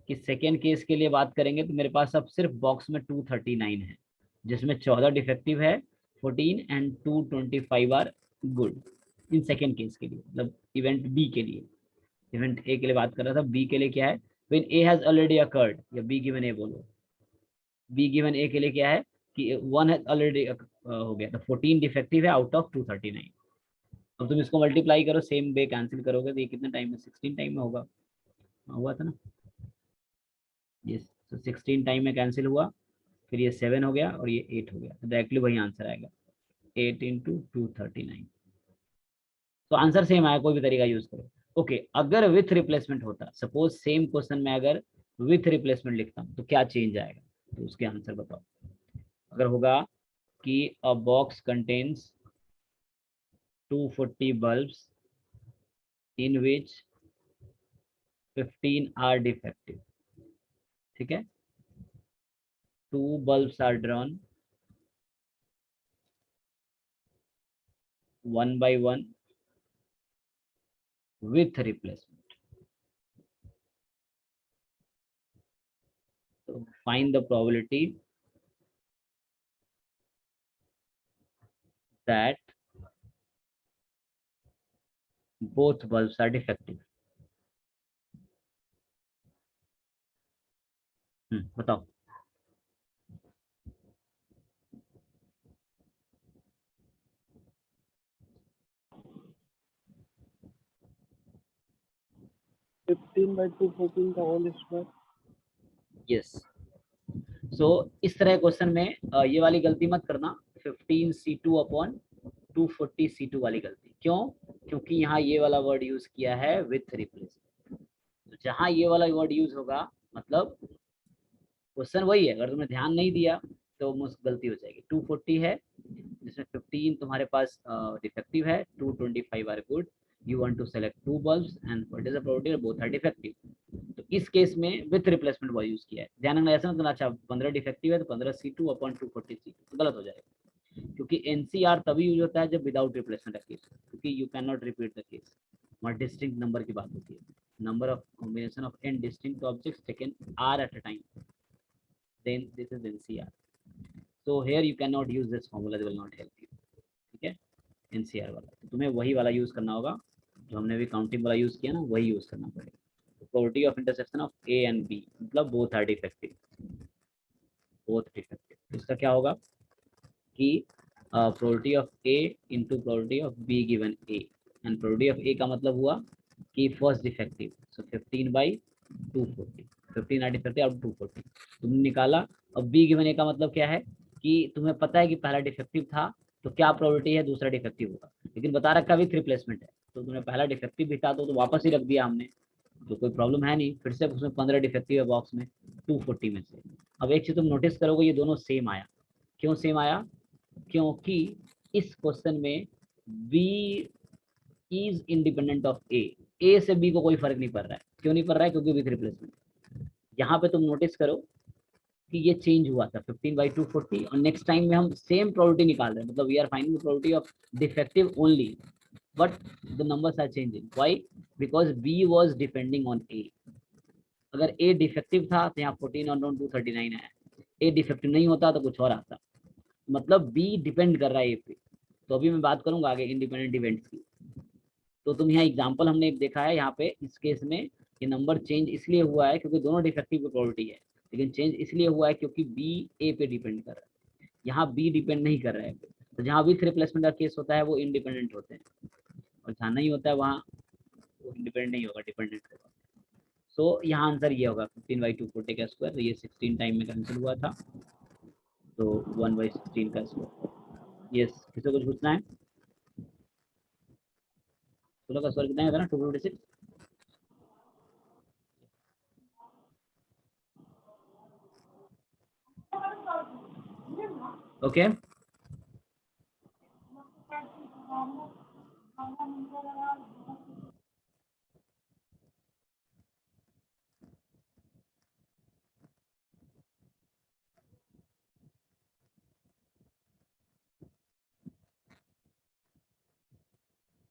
कि सेकेंड केस के लिए बात करेंगे तो मेरे पास अब सिर्फ बॉक्स में 239 है, जिसमें 14 डिफेक्टिव है, 14 and 225 are good in second case के लिए, मतलब इवेंट बी के लिए। इवेंट ए के लिए बात कर रहा था, बी के लिए क्या है, when A has already occurred, या बी गिवन ए बोलो, बी गिवन ए के लिए क्या है कि 1 हैज ऑलरेडी हो गया, तो 14 डिफेक्टिव है आउट ऑफ 239। अब तुम इसको मल्टीप्लाई करो, सेम वे कैंसिल करोगे तो ये कितने टाइम में, 16 टाइम में होगा, हुआ था ना, ये 16 टाइम में कैंसिल हुआ, फिर ये 7 हो गया और ये 8 हो गया, तो डायरेक्टली वही आंसर आएगा, 8 इंटू 239। तो आंसर सेम आया, कोई भी तरीका यूज करो। ओके, अगर विथ रिप्लेसमेंट होता, सपोज सेम क्वेश्चन में अगर विथ रिप्लेसमेंट लिखता हूँ तो क्या चेंज आएगा, तो उसके आंसर बताओ। अगर होगा कि a box contains 240 bulbs in which 15 are defective, ठीक है, 2 bulbs are drawn one by one with replacement. So find the probability that both bulbs are defective. बताओ। 15 by 214 का होल स्क्वायर। यस। सो इस तरह क्वेश्चन में ये वाली गलती मत करना, 15c2 अपॉन 240c2 वाली गलती। क्यों? क्योंकि यहाँ ये वाला वर्ड यूज किया है विथ रिप्लेसमेंट। तो जहाँ ये वाला वर्ड यूज होगा मतलब क्वेश्चन वही है, अगर तुमने ध्यान नहीं दिया तो गलती हो जाएगी। 240 है जिसमें 15 तुम्हारे पास डिफेक्टिव है, 225 are good, you want to select 2 bulbs and what is the probability both are defective. तो इस केस में विथ रिप्लेसमेंट वर्ड यूज किया है। ध्यान रखना, ऐसा मतलब अच्छा 15 डिफेक्टिव है तो 15c2 अपॉन 240c2 तो गलत हो जाएगा, क्योंकि एनसीआर तभी यूज होता है जब विदाउट रिप्लेसमेंट का केस, क्योंकि you can not repeat the case. वहाँ डिस्टिंक्ट नंबर की बात होती है, number of combination of n distinct objects taken r at a time, then this is NCR. So here you cannot use this formula, they will not help you. ठीक है, NCR वाला तो तुम्हें वही वाला यूज करना होगा जो हमने अभी काउंटिंग वाला यूज किया ना, वही यूज करना पड़ेगा। Probability of intersection of A and B मतलब both are defective, both defective. इसका क्या होगा कि probability of A into probability of B given A, and probability of A का मतलब हुआ कि first defective, so 15 by 240, 15 are defective और 240 तुमने निकाला। अब B गिवन A का मतलब क्या है कि तुम्हें पता है कि पहला डिफेक्टिव था तो क्या प्रोबेबिलिटी है दूसरा डिफेक्टिव होगा, लेकिन बता रखा विथ रिप्लेसमेंट है, तो तुमने पहला डिफेक्टिव भी था तो वापस ही रख दिया हमने, तो कोई प्रॉब्लम है नहीं। फिर से उसमें 15 डिफेक्टिव है बॉक्स में 240 में से। अब एक चीज तुम नोटिस करोगे, ये दोनों सेम आया। क्यों सेम आया? क्योंकि इस क्वेश्चन में B is independent of A से B को कोई फर्क नहीं पड़ रहा है। क्यों नहीं पड़ रहा है? क्योंकि विथ रिप्लेसमेंट। यहाँ पे तुम नोटिस करो कि ये चेंज हुआ था 15 by 240 और नेक्स्ट टाइम में हम सेम प्रोबेबिलिटी निकाल रहे हैं, मतलब we are finding the probability of defective only but the numbers are changing. Why? Because B was depending on A। अगर A डिफेक्टिव था तो यहाँ 14 और 239 है, A डिफेक्टिव नहीं होता तो कुछ और आता, मतलब B डिपेंड कर रहा है A पे। तो अभी मैं बात करूंगा आगे इंडिपेंडेंट इवेंट्स की। तो तुम यहाँ एग्जांपल हमने एक देखा है, यहाँ पे इस केस में ये नंबर चेंज इसलिए हुआ है क्योंकि दोनों डिफेक्टिव की प्रोबेबिलिटी है, लेकिन चेंज इसलिए हुआ है क्योंकि B A पे डिपेंड कर रहा है, यहाँ B डिपेंड नहीं कर रहा है। तो जहाँ विथ रिप्लेसमेंट का केस होता है वो इंडिपेंडेंट होते हैं, और जहाँ नहीं होता है वहाँ वो इंडिपेंडेंट नहीं होगा, डिपेंडेंट होगा। सो यहाँ आंसर ये होगा 15 by 240 का स्क्वायर। तो ये 16 टाइम में कैंसिल हुआ था, तो 1 by 16 का स्क्वायर। यस, किसी को कुछ पूछना है? 16 का स्क्वायर कितना है ना? 256। ओके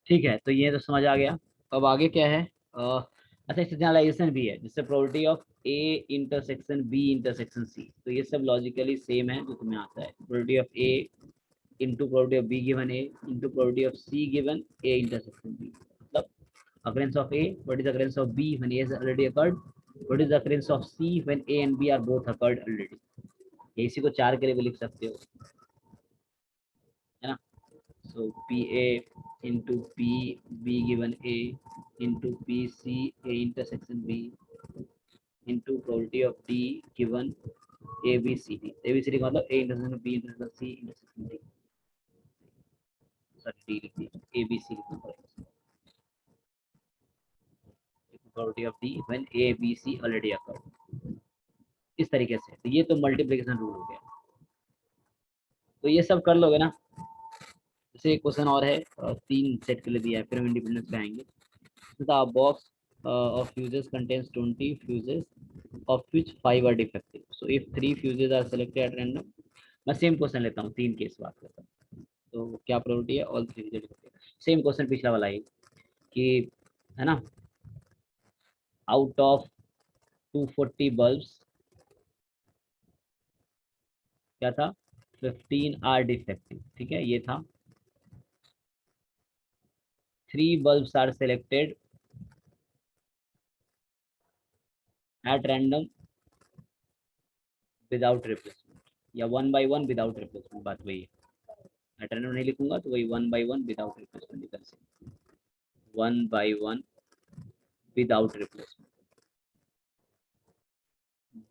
ठीक है, तो ये तो समझ आ गया। अब आगे क्या है? अच्छा, इससे जनरलाइजेशन भी है, जिससे probability of A intersection B intersection C। तो ये सब लॉजिकली सेम है जो तुम्हें आता है। Probability of A into probability of B given A into probability of C given A intersection B। मतलब occurrence of A, what is the occurrence of B when A has already occurred, what is the occurrence of C when A and B are both occurred already। ये इसी को 4 के लिए भी लिख सकते हो, है ना। So PA into PB given A into PC A intersection B into probability of D given ABCD। ABCD का मतलब A intersection B intersection C intersection D, sorry D लिख दिया, ABC लिखना पड़ेगा। probability of D when A B C already occurred, इस तरीके से। तो ये तो मल्टीप्लिकेशन रूल हो गया। तो ये सब कर लोगे ना। जैसे एक क्वेश्चन और है, 3 सेट के लिए दिया है, फिर हम इंडिपेंडेंस पे आएंगे। The box of fuses contains 20 fuses of which 5 are defective. So if 3 fuses are selected at random, मैं सेम क्वेश्चन लेता हूँ, 3 केस बात करता हूँ। तो क्या प्रोबेबिलिटी है? All 3 defective. सेम क्वेश्चन पिछला वाला ही कि, है ना, आउट ऑफ 240 बल्ब्स क्या था? 15 आर डिफेक्टिव। ठीक है, ये था। 3 bulbs are selected at random without replacement, या 1 by 1 without replacement, बात वही है। at random नहीं लिखूंगा तो वही 1 by 1 without replacement निकल से 1 by 1 without replacement,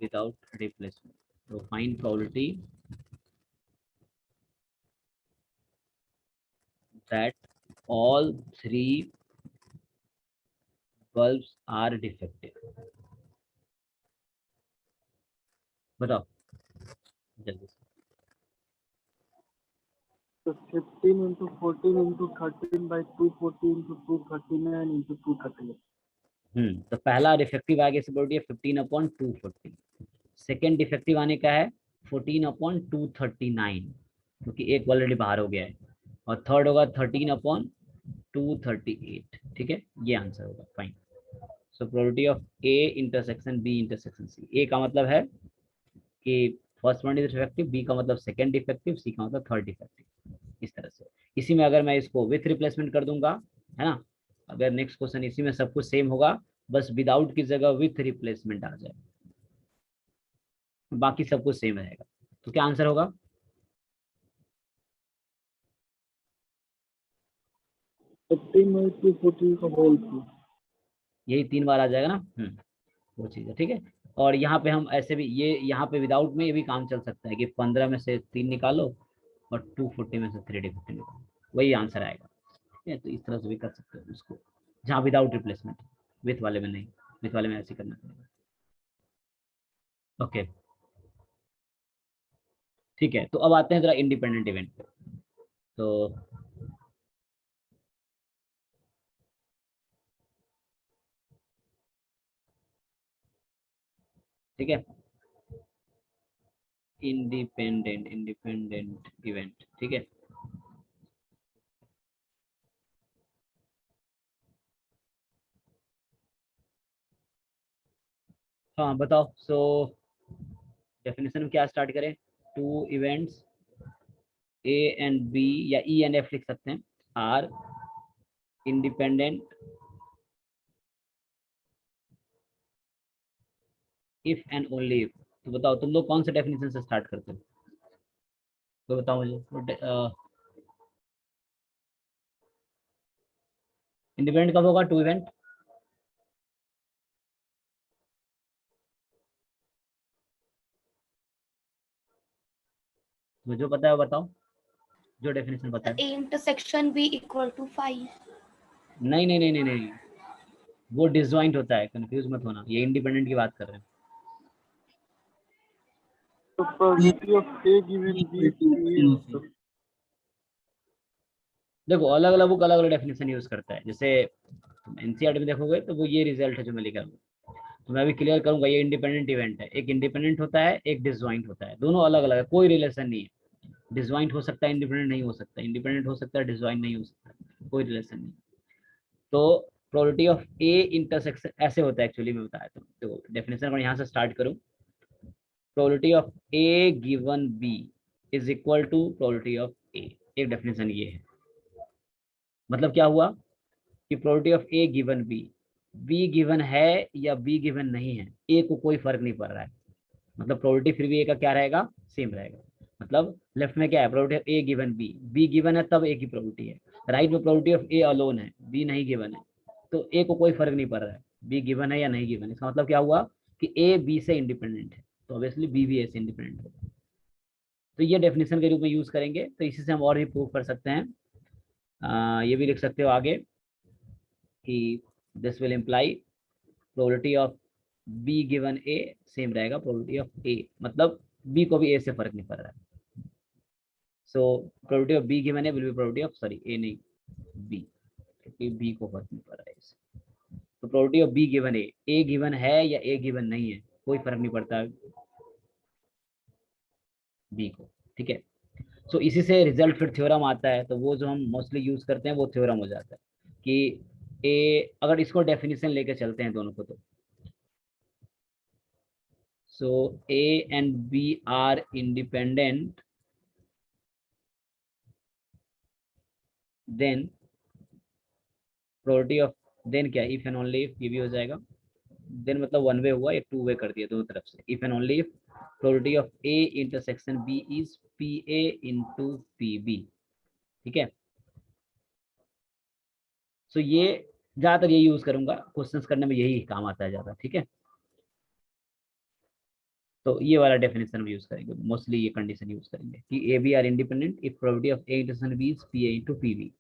without replacement. तो find probability that all three bulbs are defective। बताओ जल्दी से। तो 15 into 14 into 13 by 240 into 239 into 238। तो पहला डिफेक्टिव आगे से प्रोबेबिलिटी है 15/240। सेकेंड डिफेक्टिव आने का है 14/239, क्योंकि एक ऑलरेडी बाहर हो गया है। और थर्ड होगा 13/238। ठीक है, ये आंसर होगा। Fine. So probability of A intersection B intersection C. A का मतलब है कि first one is defective, B का मतलब सेकंड डिफेक्टिव, सी का मतलब थर्ड डिफेक्टिव। इस तरह से इसी में अगर मैं इसको विथ रिप्लेसमेंट कर दूंगा, है ना, अगर नेक्स्ट क्वेश्चन इसी में सब कुछ सेम होगा, बस विदाउट की जगह विथ रिप्लेसमेंट आ जाए, बाकी सब कुछ सेम रहेगा। तो क्या आंसर होगा? 15 by 240 का होल थी। यही 3 बार आ जाएगा ना। वो चीज़ है। ठीक है, और यहाँ पे हम ऐसे भी, ये यहाँ पे विदाउट में ये भी काम चल सकता है कि 15 में से 3 निकालो और 240 में से 3 डिफेक्टिव निकालो, वही आंसर आएगा। ठीक है, तो इस तरह से भी कर सकते हो उसको, जहाँ विदाउट रिप्लेसमेंट, विथ वाले में नहीं, विथ वाले में ऐसे करना पड़ेगा। ओके, ठीक है, तो अब आते हैं जरा इंडिपेंडेंट इवेंट पे। तो ठीक है, इंडिपेंडेंट इवेंट। ठीक है, हाँ बताओ। सो डेफिनेशन में क्या स्टार्ट करें? Two events A and B या ई एंड एफ लिख सकते हैं, are independent if and only if. तो बताओ तुम लोग कौन से डेफिनेशन से स्टार्ट करते हो? तो बताओ मुझे। इंडिपेंडेंट कब होगा? Two event. मुझे जो पता है वो बताओ, जो डेफिनेशन पता है। A intersection B equal to 5। नहीं नहीं नहीं नहीं नहीं, वो डिसजॉइंट होता है, कंफ्यूज मत होना, ये इंडिपेंडेंट की बात कर रहे हैं। तो probability of A given B is देखो अलग अलग बुक अलग अलग डेफिनेशन यूज करता है। जैसे तुम एनसीईआरटी में देखोगे तो वो ये रिजल्ट है जो मैं लिखा हूँ। तो मैं अभी क्लियर करूंगा, ये इंडिपेंडेंट इवेंट है। एक इंडिपेंडेंट होता है, एक डिसजॉइंट होता है, दोनों अलग अलग है, कोई रिलेशन नहीं है। डिसजॉइंट हो सकता है, इंडिपेंडेंट नहीं हो सकता, इंडिपेंडेंट हो सकता है, डिसजॉइंट नहीं हो सकता, कोई रिलेशन नहीं। तो प्रोबेबिलिटी ऑफ ए इंटरसेक्शन ऐसे होता है एक्चुअली, मैं बताया था। तो डेफिनेशन अगर यहाँ से स्टार्ट करूँ, probability of A given B is equal to probability of A. एक डेफिनेशन ये है, मतलब क्या हुआ कि probability of A given B, B given है या बी गिवन नहीं है, ए को कोई फर्क नहीं पड़ रहा है, मतलब प्रोबेबिलिटी फिर भी ए का क्या रहेगा? सेम रहेगा। मतलब लेफ्ट में क्या है? Probability of A given B, B given है तब ए की प्रोबेबिलिटी है। राइट में प्रोबेबिलिटी ऑफ ए अलोन है, बी नहीं गिवन है, तो ए को कोई फर्क नहीं पड़ रहा है बी गिवन है या नहीं गिवन है। इसका मतलब क्या हुआ कि ए बी से इंडिपेंडेंट है, तो ऑब्वियसली बी भी ए से इंडिपेंडेंट है। तो ये डेफिनेशन के रूप में यूज करेंगे। तो इसी से हम और भी प्रूव कर सकते हैं। ये भी लिख सकते हो आगे कि this will imply probability of B given A same रहेगा प्रोबेबिलिटी ऑफ ए, मतलब बी को भी ए से फर्क नहीं पड़ रहा है। So probability of B given A will be probability of, sorry A नहीं बी, क्योंकि बी को फर्क नहीं पड़ रहा है इससे। तो probability of B given A given है या ए गिवन नहीं है, कोई फर्क नहीं पड़ता बी को। ठीक है, सो इसी से रिजल्ट फिर थ्योरम आता है। तो वो जो हम मोस्टली यूज करते हैं वो थ्योरम हो जाता है कि ए, अगर इसको डेफिनेशन लेके चलते हैं दोनों को, तो so A and B are independent, then probability of, then क्या, if and only if, ये भी हो जाएगा। then मतलब वन वे हुआ, एक टू वे कर दिया दोनों तरफ से। if and only if probability of A intersection B is PA into PB। ठीक है, so ये ज्यादातर यही यूज करूंगा, क्वेश्चंस करने में यही काम आता है ज्यादा, ठीक है। तो ये वाला डेफिनेशन हम यूज करेंगे, मोस्टली ये कंडीशन यूज करेंगे कि A B are independent if probability of A intersection B is P A into P B.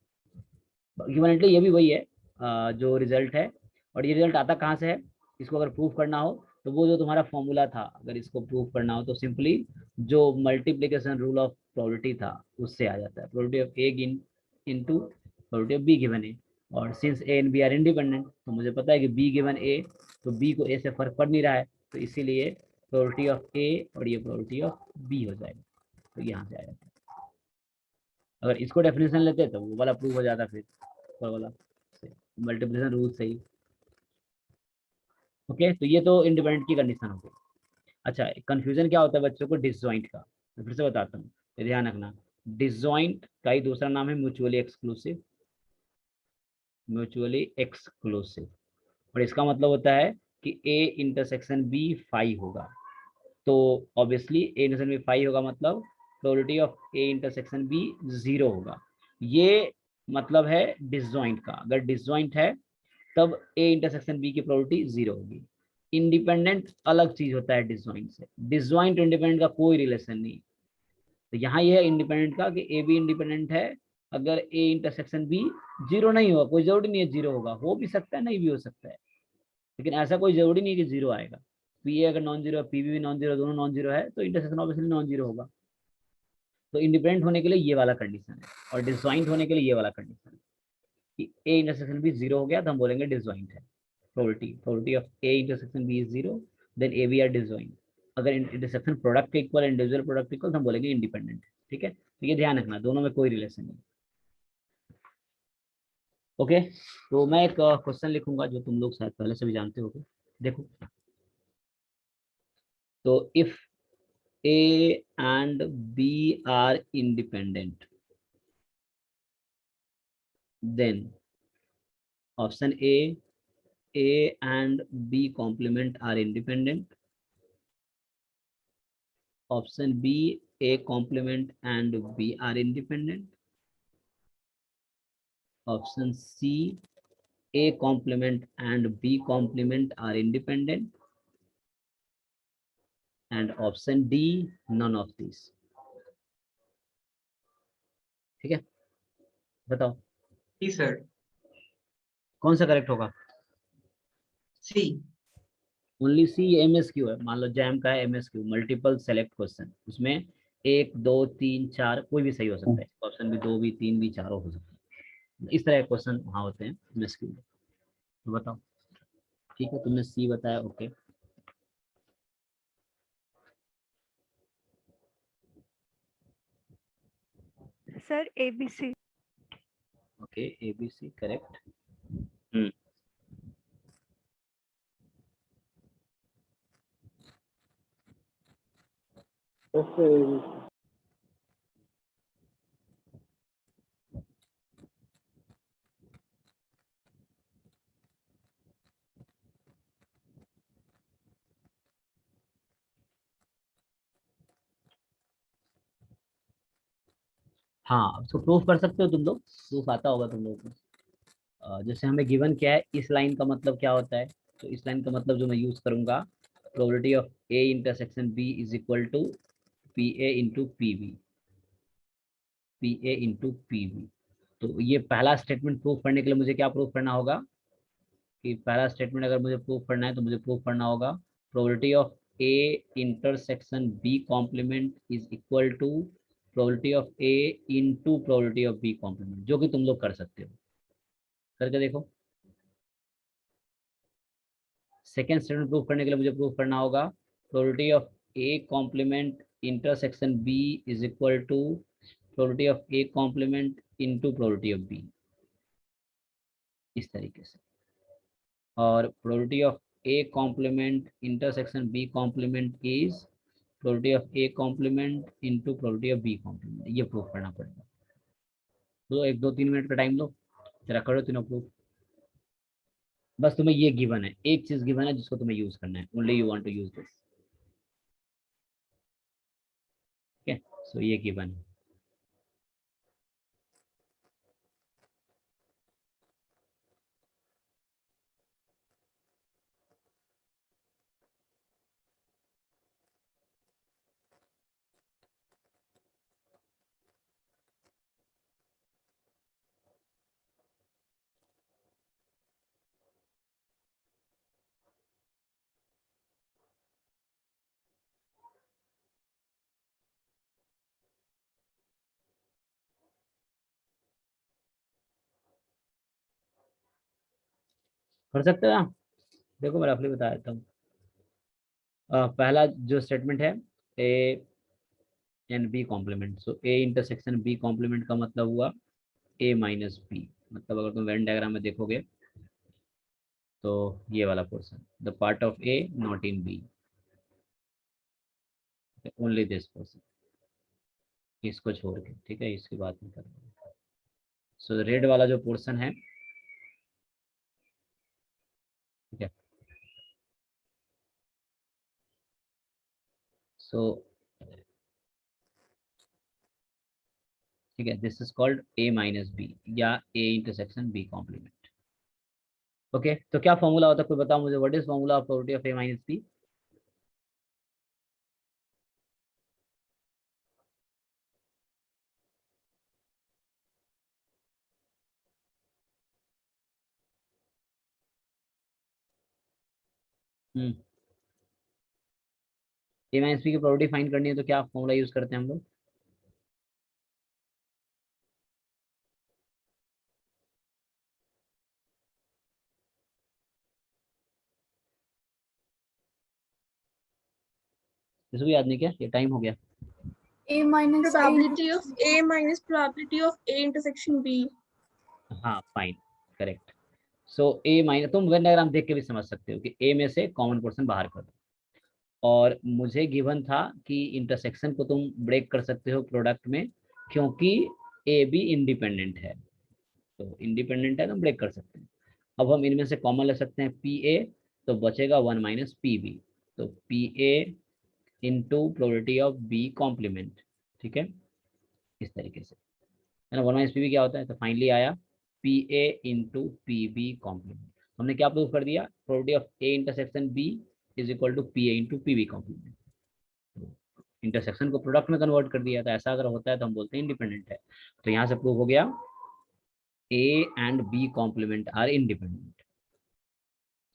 Equivalently ये भी वही है जो रिजल्ट है। और ये रिजल्ट आता कहाँ से है, इसको अगर प्रूफ करना हो तो वो जो तुम्हारा फॉर्मूला था, अगर इसको प्रूफ करना हो तो सिंपली जो मल्टीप्लीकेशन रूल ऑफ प्रोबेबिलिटी था उससे आ जाता है, probability of A into probability of B given A. और since A and B are independent, तो मुझे पता है कि बी गिवन ए, तो बी को ए से फर्क पड़ नहीं रहा है, तो इसीलिए प्रोबेबिलिटी ऑफ ए और ये प्रोबेबिलिटी ऑफ बी हो जाएगा। तो यहाँ से आएगा, अगर इसको डेफिनेशन लेते तो वो वाला प्रूफ हो जाता, फिर वो वाला मल्टीप्लिकेशन रूल सही। ओके, तो ये तो इंडिपेंडेंट की कंडीशन हो गई। अच्छा, कंफ्यूजन क्या होता है बच्चों को डिसजॉइंट का, मैं फिर से बताता हूँ, ध्यान रखना। डिसजॉइंट का ही दूसरा नाम है म्यूचुअली एक्सक्लूसिव, म्यूचुअली एक्सक्लूसिव। और इसका मतलब होता है कि ए इंटरसेक्शन बी फाई होगा, तो obviously A intersection B phi होगा, मतलब probability of A intersection B 0 होगा। ये मतलब है डिसजॉइंट का। अगर डिसजॉइंट है तब ए इंटरसेक्शन बी की प्रोबेबिलिटी 0 होगी। इंडिपेंडेंट अलग चीज होता है डिसजॉइंट से, डिसजॉइंट इंडिपेंडेंट का कोई रिलेशन नहीं। तो यहाँ ये है इंडिपेंडेंट का कि ए बी इंडिपेंडेंट है, अगर ए इंटरसेक्शन बी 0 नहीं होगा, कोई जरूरी नहीं है 0 होगा, हो भी सकता है नहीं भी हो सकता है, लेकिन ऐसा कोई जरूरी नहीं है कि 0 आएगा। पी ए अगर नॉन जीरो है, पी बी भी नॉन जीरो, दोनों नॉन जीरो है, तो इंटरसेक्शन ऑब्वियसली नॉन जीरो होगा। तो इंडिपेंडेंट होने के लिए ये वाला कंडीशन है, और डिसजॉइंट होने के लिए ये वाला कंडीशन है कि ए इंटरसेक्शन बी 0 हो गया तो हम बोलेंगे डिसजॉइंट है। Probability of A intersection B is 0, then A B are disjoint. अगर इंटरसेक्शन प्रोडक्ट के इक्वल, इंडिविजुअल प्रोडक्ट इक्वल, तो हम बोलेंगे इंडिपेंडेंट, ठीक है। तो ये ध्यान रखना, दोनों में कोई रिलेशन नहीं। ओके, तो मैं एक क्वेश्चन लिखूंगा जो तुम लोग शायद पहले से भी जानते होगे। देखो, तो if A and B are independent, then option A and B complement are independent. Option B, A complement and B are independent. Option C, A complement and B complement are independent. And option D, none of these. ठीक है, बताओ जी सर। कौन सा करेक्ट होगा। सी। ओनली सी। एमएसक्यू है, मान लो जैम का है एमएसक्यू, मल्टीपल सेलेक्ट क्वेश्चन, उसमें 1 2 3 4 कोई भी सही हो सकता है, ऑप्शन भी 2 भी 3 भी 4 हो सकता है, इस तरह के क्वेश्चन वहाँ होते हैं एमएसक्यू में। तो बताओ, ठीक है, तुमने सी बताया, okay. Sir, ABC. Okay, A B C correct. Hmm, ऐसे हाँ, उसको प्रूफ कर सकते हो तुम लोग, प्रूफ आता होगा तुम लोगों को। जैसे हमें गिवन क्या है, इस लाइन का मतलब क्या होता है, तो इस लाइन का मतलब जो मैं यूज करूंगा, probability of A intersection B is equal to P A into P B, P A into P B. तो ये पहला स्टेटमेंट प्रूफ करने के लिए मुझे क्या प्रूफ करना होगा, कि पहला स्टेटमेंट अगर मुझे प्रूफ करना है तो मुझे प्रूफ करना होगा probability of A intersection B complement is equal to probability of A into probability of B complement, जो कि तुम लोग कर सकते हो, करके देखो। सेकेंड स्टेटमेंट प्रूफ करने के लिए मुझे प्रूफ करना होगा probability of A complement intersection B is equal to probability of A complement into probability of B, इस तरीके से। और probability of A complement intersection B complement is probability of A complement into probability of B complement, ये प्रूफ करना पड़ेगा। तो 1 2 3 मिनट का टाइम लो, जरा करो तीनों प्रूफ। बस तुम्हें ये गिवन है, एक चीज गिवन है जिसको तुम्हें यूज करना है, only you want to use this, ठीक है। सो ये गिवन है। कर सकते हो आप? देखो मैं रफली बता देता हूँ। पहला जो स्टेटमेंट है A and B complement, so A intersection B complement का मतलब हुआ ए माइनस बी, मतलब अगर तुम वेन डायग्राम में देखोगे तो ये वाला portion, the part of A not in B, only this portion, इसको छोड़ के, ठीक है, इसकी बात नहीं कर रहा। सो रेड वाला जो पोर्शन है, ठीक है, सो ठीक है, this is called A minus B या A intersection B complement. Okay, तो क्या फॉर्मूला होता है, कोई बताओ मुझे, what is formula of probability of A minus B? Hmm, A minus B की प्रोबेबिलिटी फाइंड करनी है तो क्या फॉर्मूला यूज करते हैं हम लोग? किसी को याद नहीं क्या? ये टाइम हो गया। A minus A Probability of A minus probability of A intersection B. हाँ फाइन, करेक्ट। सो ए माइनस, तुम वेन डायग्राम देख के भी समझ सकते हो कि ए में से कॉमन पोर्शन बाहर कर दो, और मुझे गिवन था कि इंटरसेक्शन को तुम ब्रेक कर सकते हो प्रोडक्ट में, क्योंकि ए बी इंडिपेंडेंट है, तो इंडिपेंडेंट है तो ब्रेक कर सकते हैं। अब हम इनमें से कॉमन ले सकते हैं पी ए, तो बचेगा 1 माइनस पी बी, तो P A into probability of B complement, ठीक है, इस तरीके से है ना। 1 माइनस पी बी क्या होता है, तो फाइनली आया P A into P B complement. हमने क्या प्रूव कर दिया, probability of A intersection B is equal to P A into P B complement, intersection को प्रोडक्ट में कन्वर्ट कर दिया, तो ऐसा अगर होता है तो हम बोलते हैं इंडिपेंडेंट है। तो यहाँ से प्रूव हो गया A and B complement are independent.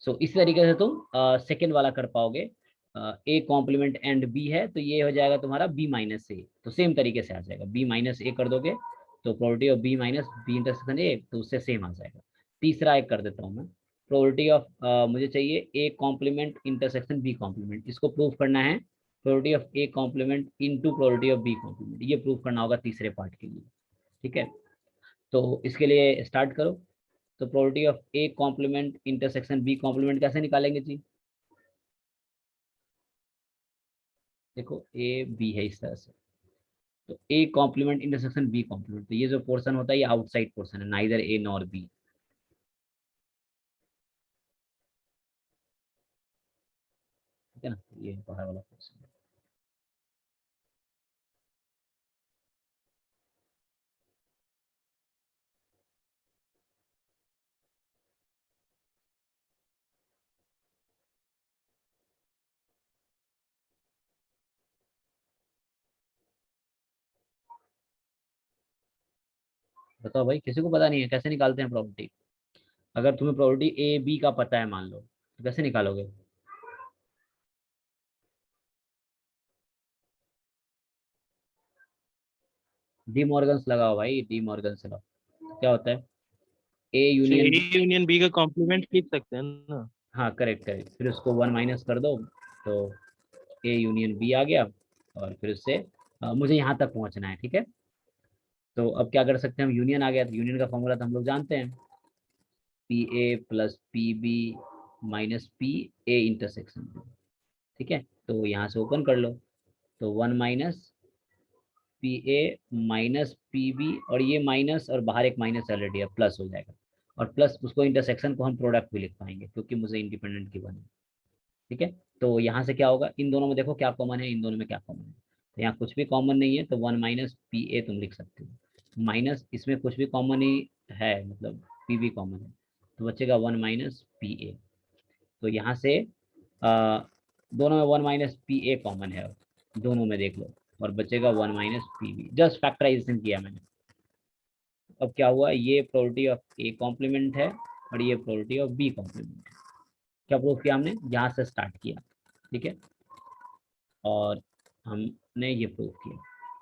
So इस तरीके से तुम सेकेंड वाला कर पाओगे। ए कॉम्प्लीमेंट एंड बी है तो ये हो जाएगा तुम्हारा बी माइनस ए, तो सेम तरीके से आ जाएगा, बी माइनस ए कर दोगे तो probability of B minus B intersection A, तो उससे सेम आ जाएगा। तीसरा एक कर देता हूँ मैं, प्रोबेबिलिटी ऑफ मुझे चाहिए A complement intersection B complement, इसको प्रूव करना है probability of A complement into probability of B complement, ये प्रूव करना होगा तीसरे पार्ट के लिए, ठीक है। तो इसके लिए स्टार्ट करो। तो probability of A complement intersection B complement कैसे निकालेंगे जी? देखो ए बी है इस तरह से, तो A complement intersection B complement, तो ये जो पोर्शन होता है ये आउटसाइड पोर्शन है, नाइदर ए नॉर बी, ठीक है ना, ये बाहर वाला पोर्शन है। बताओ भाई, किसी को पता नहीं है कैसे निकालते हैं प्रॉपर्टी? अगर तुम्हें प्रॉपर्टी ए बी का पता है मान लो, तो कैसे निकालोगे? डी मॉर्गन्स लगाओ भाई, डी मॉर्गन्स लगाओ। क्या होता है, ए तो ए यूनियन, यूनियन बी का कॉम्प्लीमेंट लिख सकते हैं ना। हाँ करेक्ट करेक्ट, फिर उसको 1 माइनस कर दो, तो ए यूनियन बी आ गया, और फिर उससे मुझे यहाँ तक पहुँचना है, ठीक है। तो अब क्या कर सकते हैं हम, यूनियन आ गया, तो यूनियन का फॉर्मूला तो हम लोग जानते हैं, P A plus P B minus P A intersection, ठीक है। तो यहाँ से ओपन कर लो, तो 1 minus P A minus P B, और ये माइनस और बाहर एक माइनस ऑलरेडी है, प्लस हो जाएगा, और प्लस उसको इंटरसेक्शन को हम प्रोडक्ट भी लिख पाएंगे क्योंकि मुझे इंडिपेंडेंट की बनी, ठीक है। तो यहाँ से क्या होगा, इन दोनों में देखो क्या कॉमन है, इन दोनों में क्या कॉमन है, तो यहाँ कुछ भी कॉमन नहीं है, तो 1 माइनस पी ए तुम लिख सकते हो, माइनस इसमें कुछ भी कॉमन ही है, मतलब पी बी कॉमन है, तो बचेगा 1 माइनस पी ए। तो यहाँ से दोनों में 1 माइनस पी ए कॉमन है, दोनों में देख लो, और बचेगा 1 minus P B, just factorization किया मैंने। अब क्या हुआ, ये प्रोबेबिलिटी ऑफ ए कॉम्प्लीमेंट है और ये प्रोबेबिलिटी ऑफ बी कॉम्प्लीमेंट है। क्या प्रूफ किया हमने, यहाँ से स्टार्ट किया, ठीक है, और हमने ये प्रूफ किया,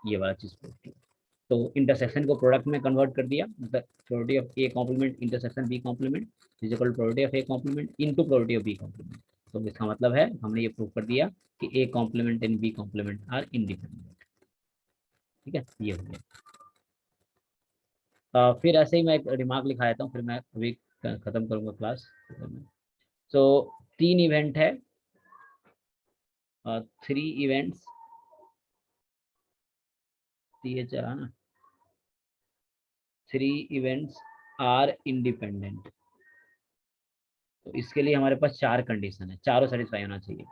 ये वाला चीज प्रूफ किया। तो इंटरसेक्शन को प्रोडक्ट में कन्वर्ट कर दिया, मतलब probability of A complement intersection B complement is equal to probability of A complement into probability of B complement. तो इसका मतलब है हमने ये प्रूव कर दिया कि A complement and B complement are independent. ठीक है, ये हो गया। फिर ऐसे ही मैं एक रिमार्क लिखा देता हूँ, फिर मैं अभी खत्म करूंगा क्लास। सो 3 इवेंट है, 3 इवेंट्स, ये चला ना, 3 इवेंट्स आर इंडिपेंडेंट। तो इसके लिए हमारे पास 4 कंडीशन है, चारों सेटिस्फाई होना चाहिए।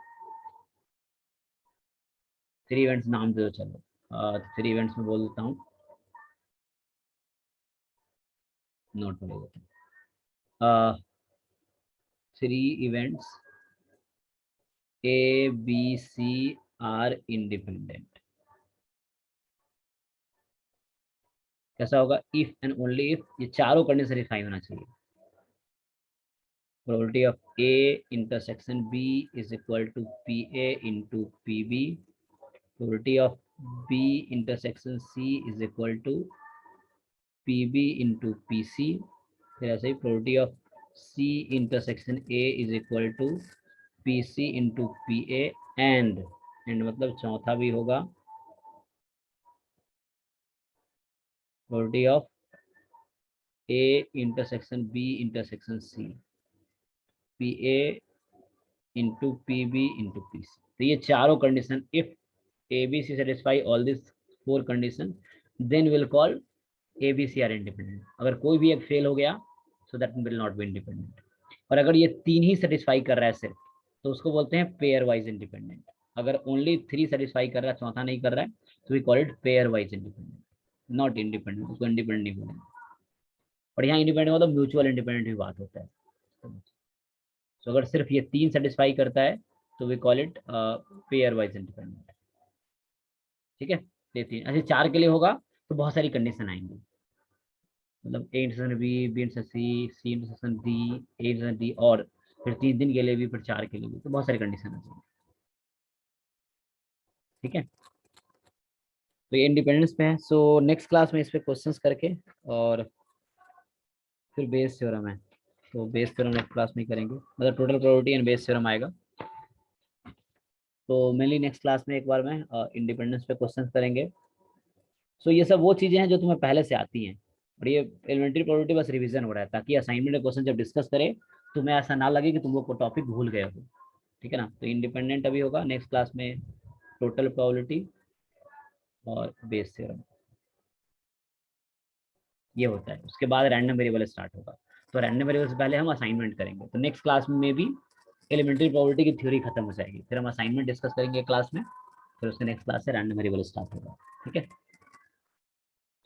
3 इवेंट्स नाम दे दो, चलो 3 इवेंट्स में बोल देता हूँ, नोट कर लेते 3 events A B C are independent. कैसा होगा? इफ एंड ओनली इफ ये चारों कंडीशन सेटिस्फाई होना चाहिए। Probability of A intersection B is equal to P A into P B. Probability of B intersection C is equal to P B into P C. फिर ऐसे ही probability of C intersection A is equal to P C into P A and मतलब चौथा भी होगा probability of A intersection B intersection C P A into P B into P C. तो ये चारों condition if A B C satisfy all this 4 condition then will call A B C are independent. अगर कोई भी एक फेल हो गया so that will not be independent. और अगर ये 3 ही सेटिस्फाई कर रहा है सिर्फ, तो उसको बोलते हैं पेयर वाइज इंडिपेंडेंट। अगर ओनली 3 सेटिस्फाई कर रहा है, चौथा नहीं कर रहा है, तो we call it pairwise independent, not independent. उसको इंडिपेंडेंट नहीं बोलेंगे। और यहाँ इंडिपेंडेंट मतलब म्यूचुअल इंडिपेंडेंट भी बात होता है। तो अगर सिर्फ ये 3 सेटिस्फाई करता है तो we call it pairwise independent. ठीक है, ये 3। ऐसे 4 के लिए होगा तो बहुत सारी कंडीशन आएंगी, मतलब A intersection B, B intersection C, C intersection D, A intersection D, और फिर 3 दिन के लिए भी, फिर 4 के लिए भी, तो बहुत सारी कंडीशन आ जाएंगी। ठीक है, तो ये इंडिपेंडेंस पे है। सो नेक्स्ट क्लास में इस पे क्वेश्चंस करके और फिर बेस थ्योरम है, तो बेस थ्योरम नेक्स्ट क्लास में करेंगे, मतलब total probability and Bayes theorem आएगा। तो मेनली नेक्स्ट क्लास में एक बार में इंडिपेंडेंस पे क्वेश्चंस करेंगे। सो ये सब वो चीजें हैं जो तुम्हें पहले से आती हैं, और ये एलिमेंट्री प्रोबेबिलिटी बस रिवीजन हो रहा है, ताकि असाइनमेंट में क्वेश्चन जब डिस्कस करें तुम्हें ऐसा ना लगे कि तुम लोग को टॉपिक भूल गए हो। ठीक है ना, तो इंडिपेंडेंट अभी होगा, नेक्स्ट क्लास में टोटल प्रोबेबिलिटी और बेस थ्योरम ये होता है। उसके बाद रैंडम वेरिएबल स्टार्ट होगा। तो रैंडम वेरिएबल से पहले हम असाइनमेंट करेंगे। तो नेक्स्ट क्लास में भी एलिमेंट्री प्रोबेबिलिटी की थ्योरी खत्म हो जाएगी, फिर हम असाइनमेंट डिस्कस करेंगे क्लास में, फिर उसके नेक्स्ट क्लास से रैंडम वेरिएबल स्टार्ट होगा। ठीक है,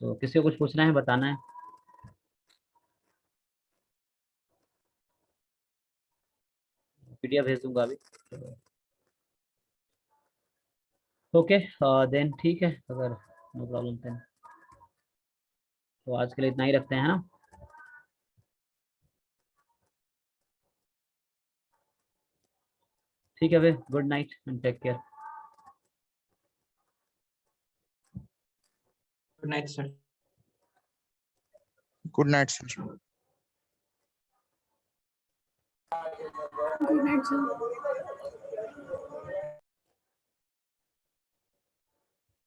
तो किसी को कुछ पूछना है, बताना है? पीडीएफ भेज दूंगा अभी। ओके देन ठीक है, अगर नो प्रॉब्लम देन तो आज के लिए इतना ही रखते हैं ना। ठीक है, फिर good night and take care. Good night sir. Good night sir. Good night sir.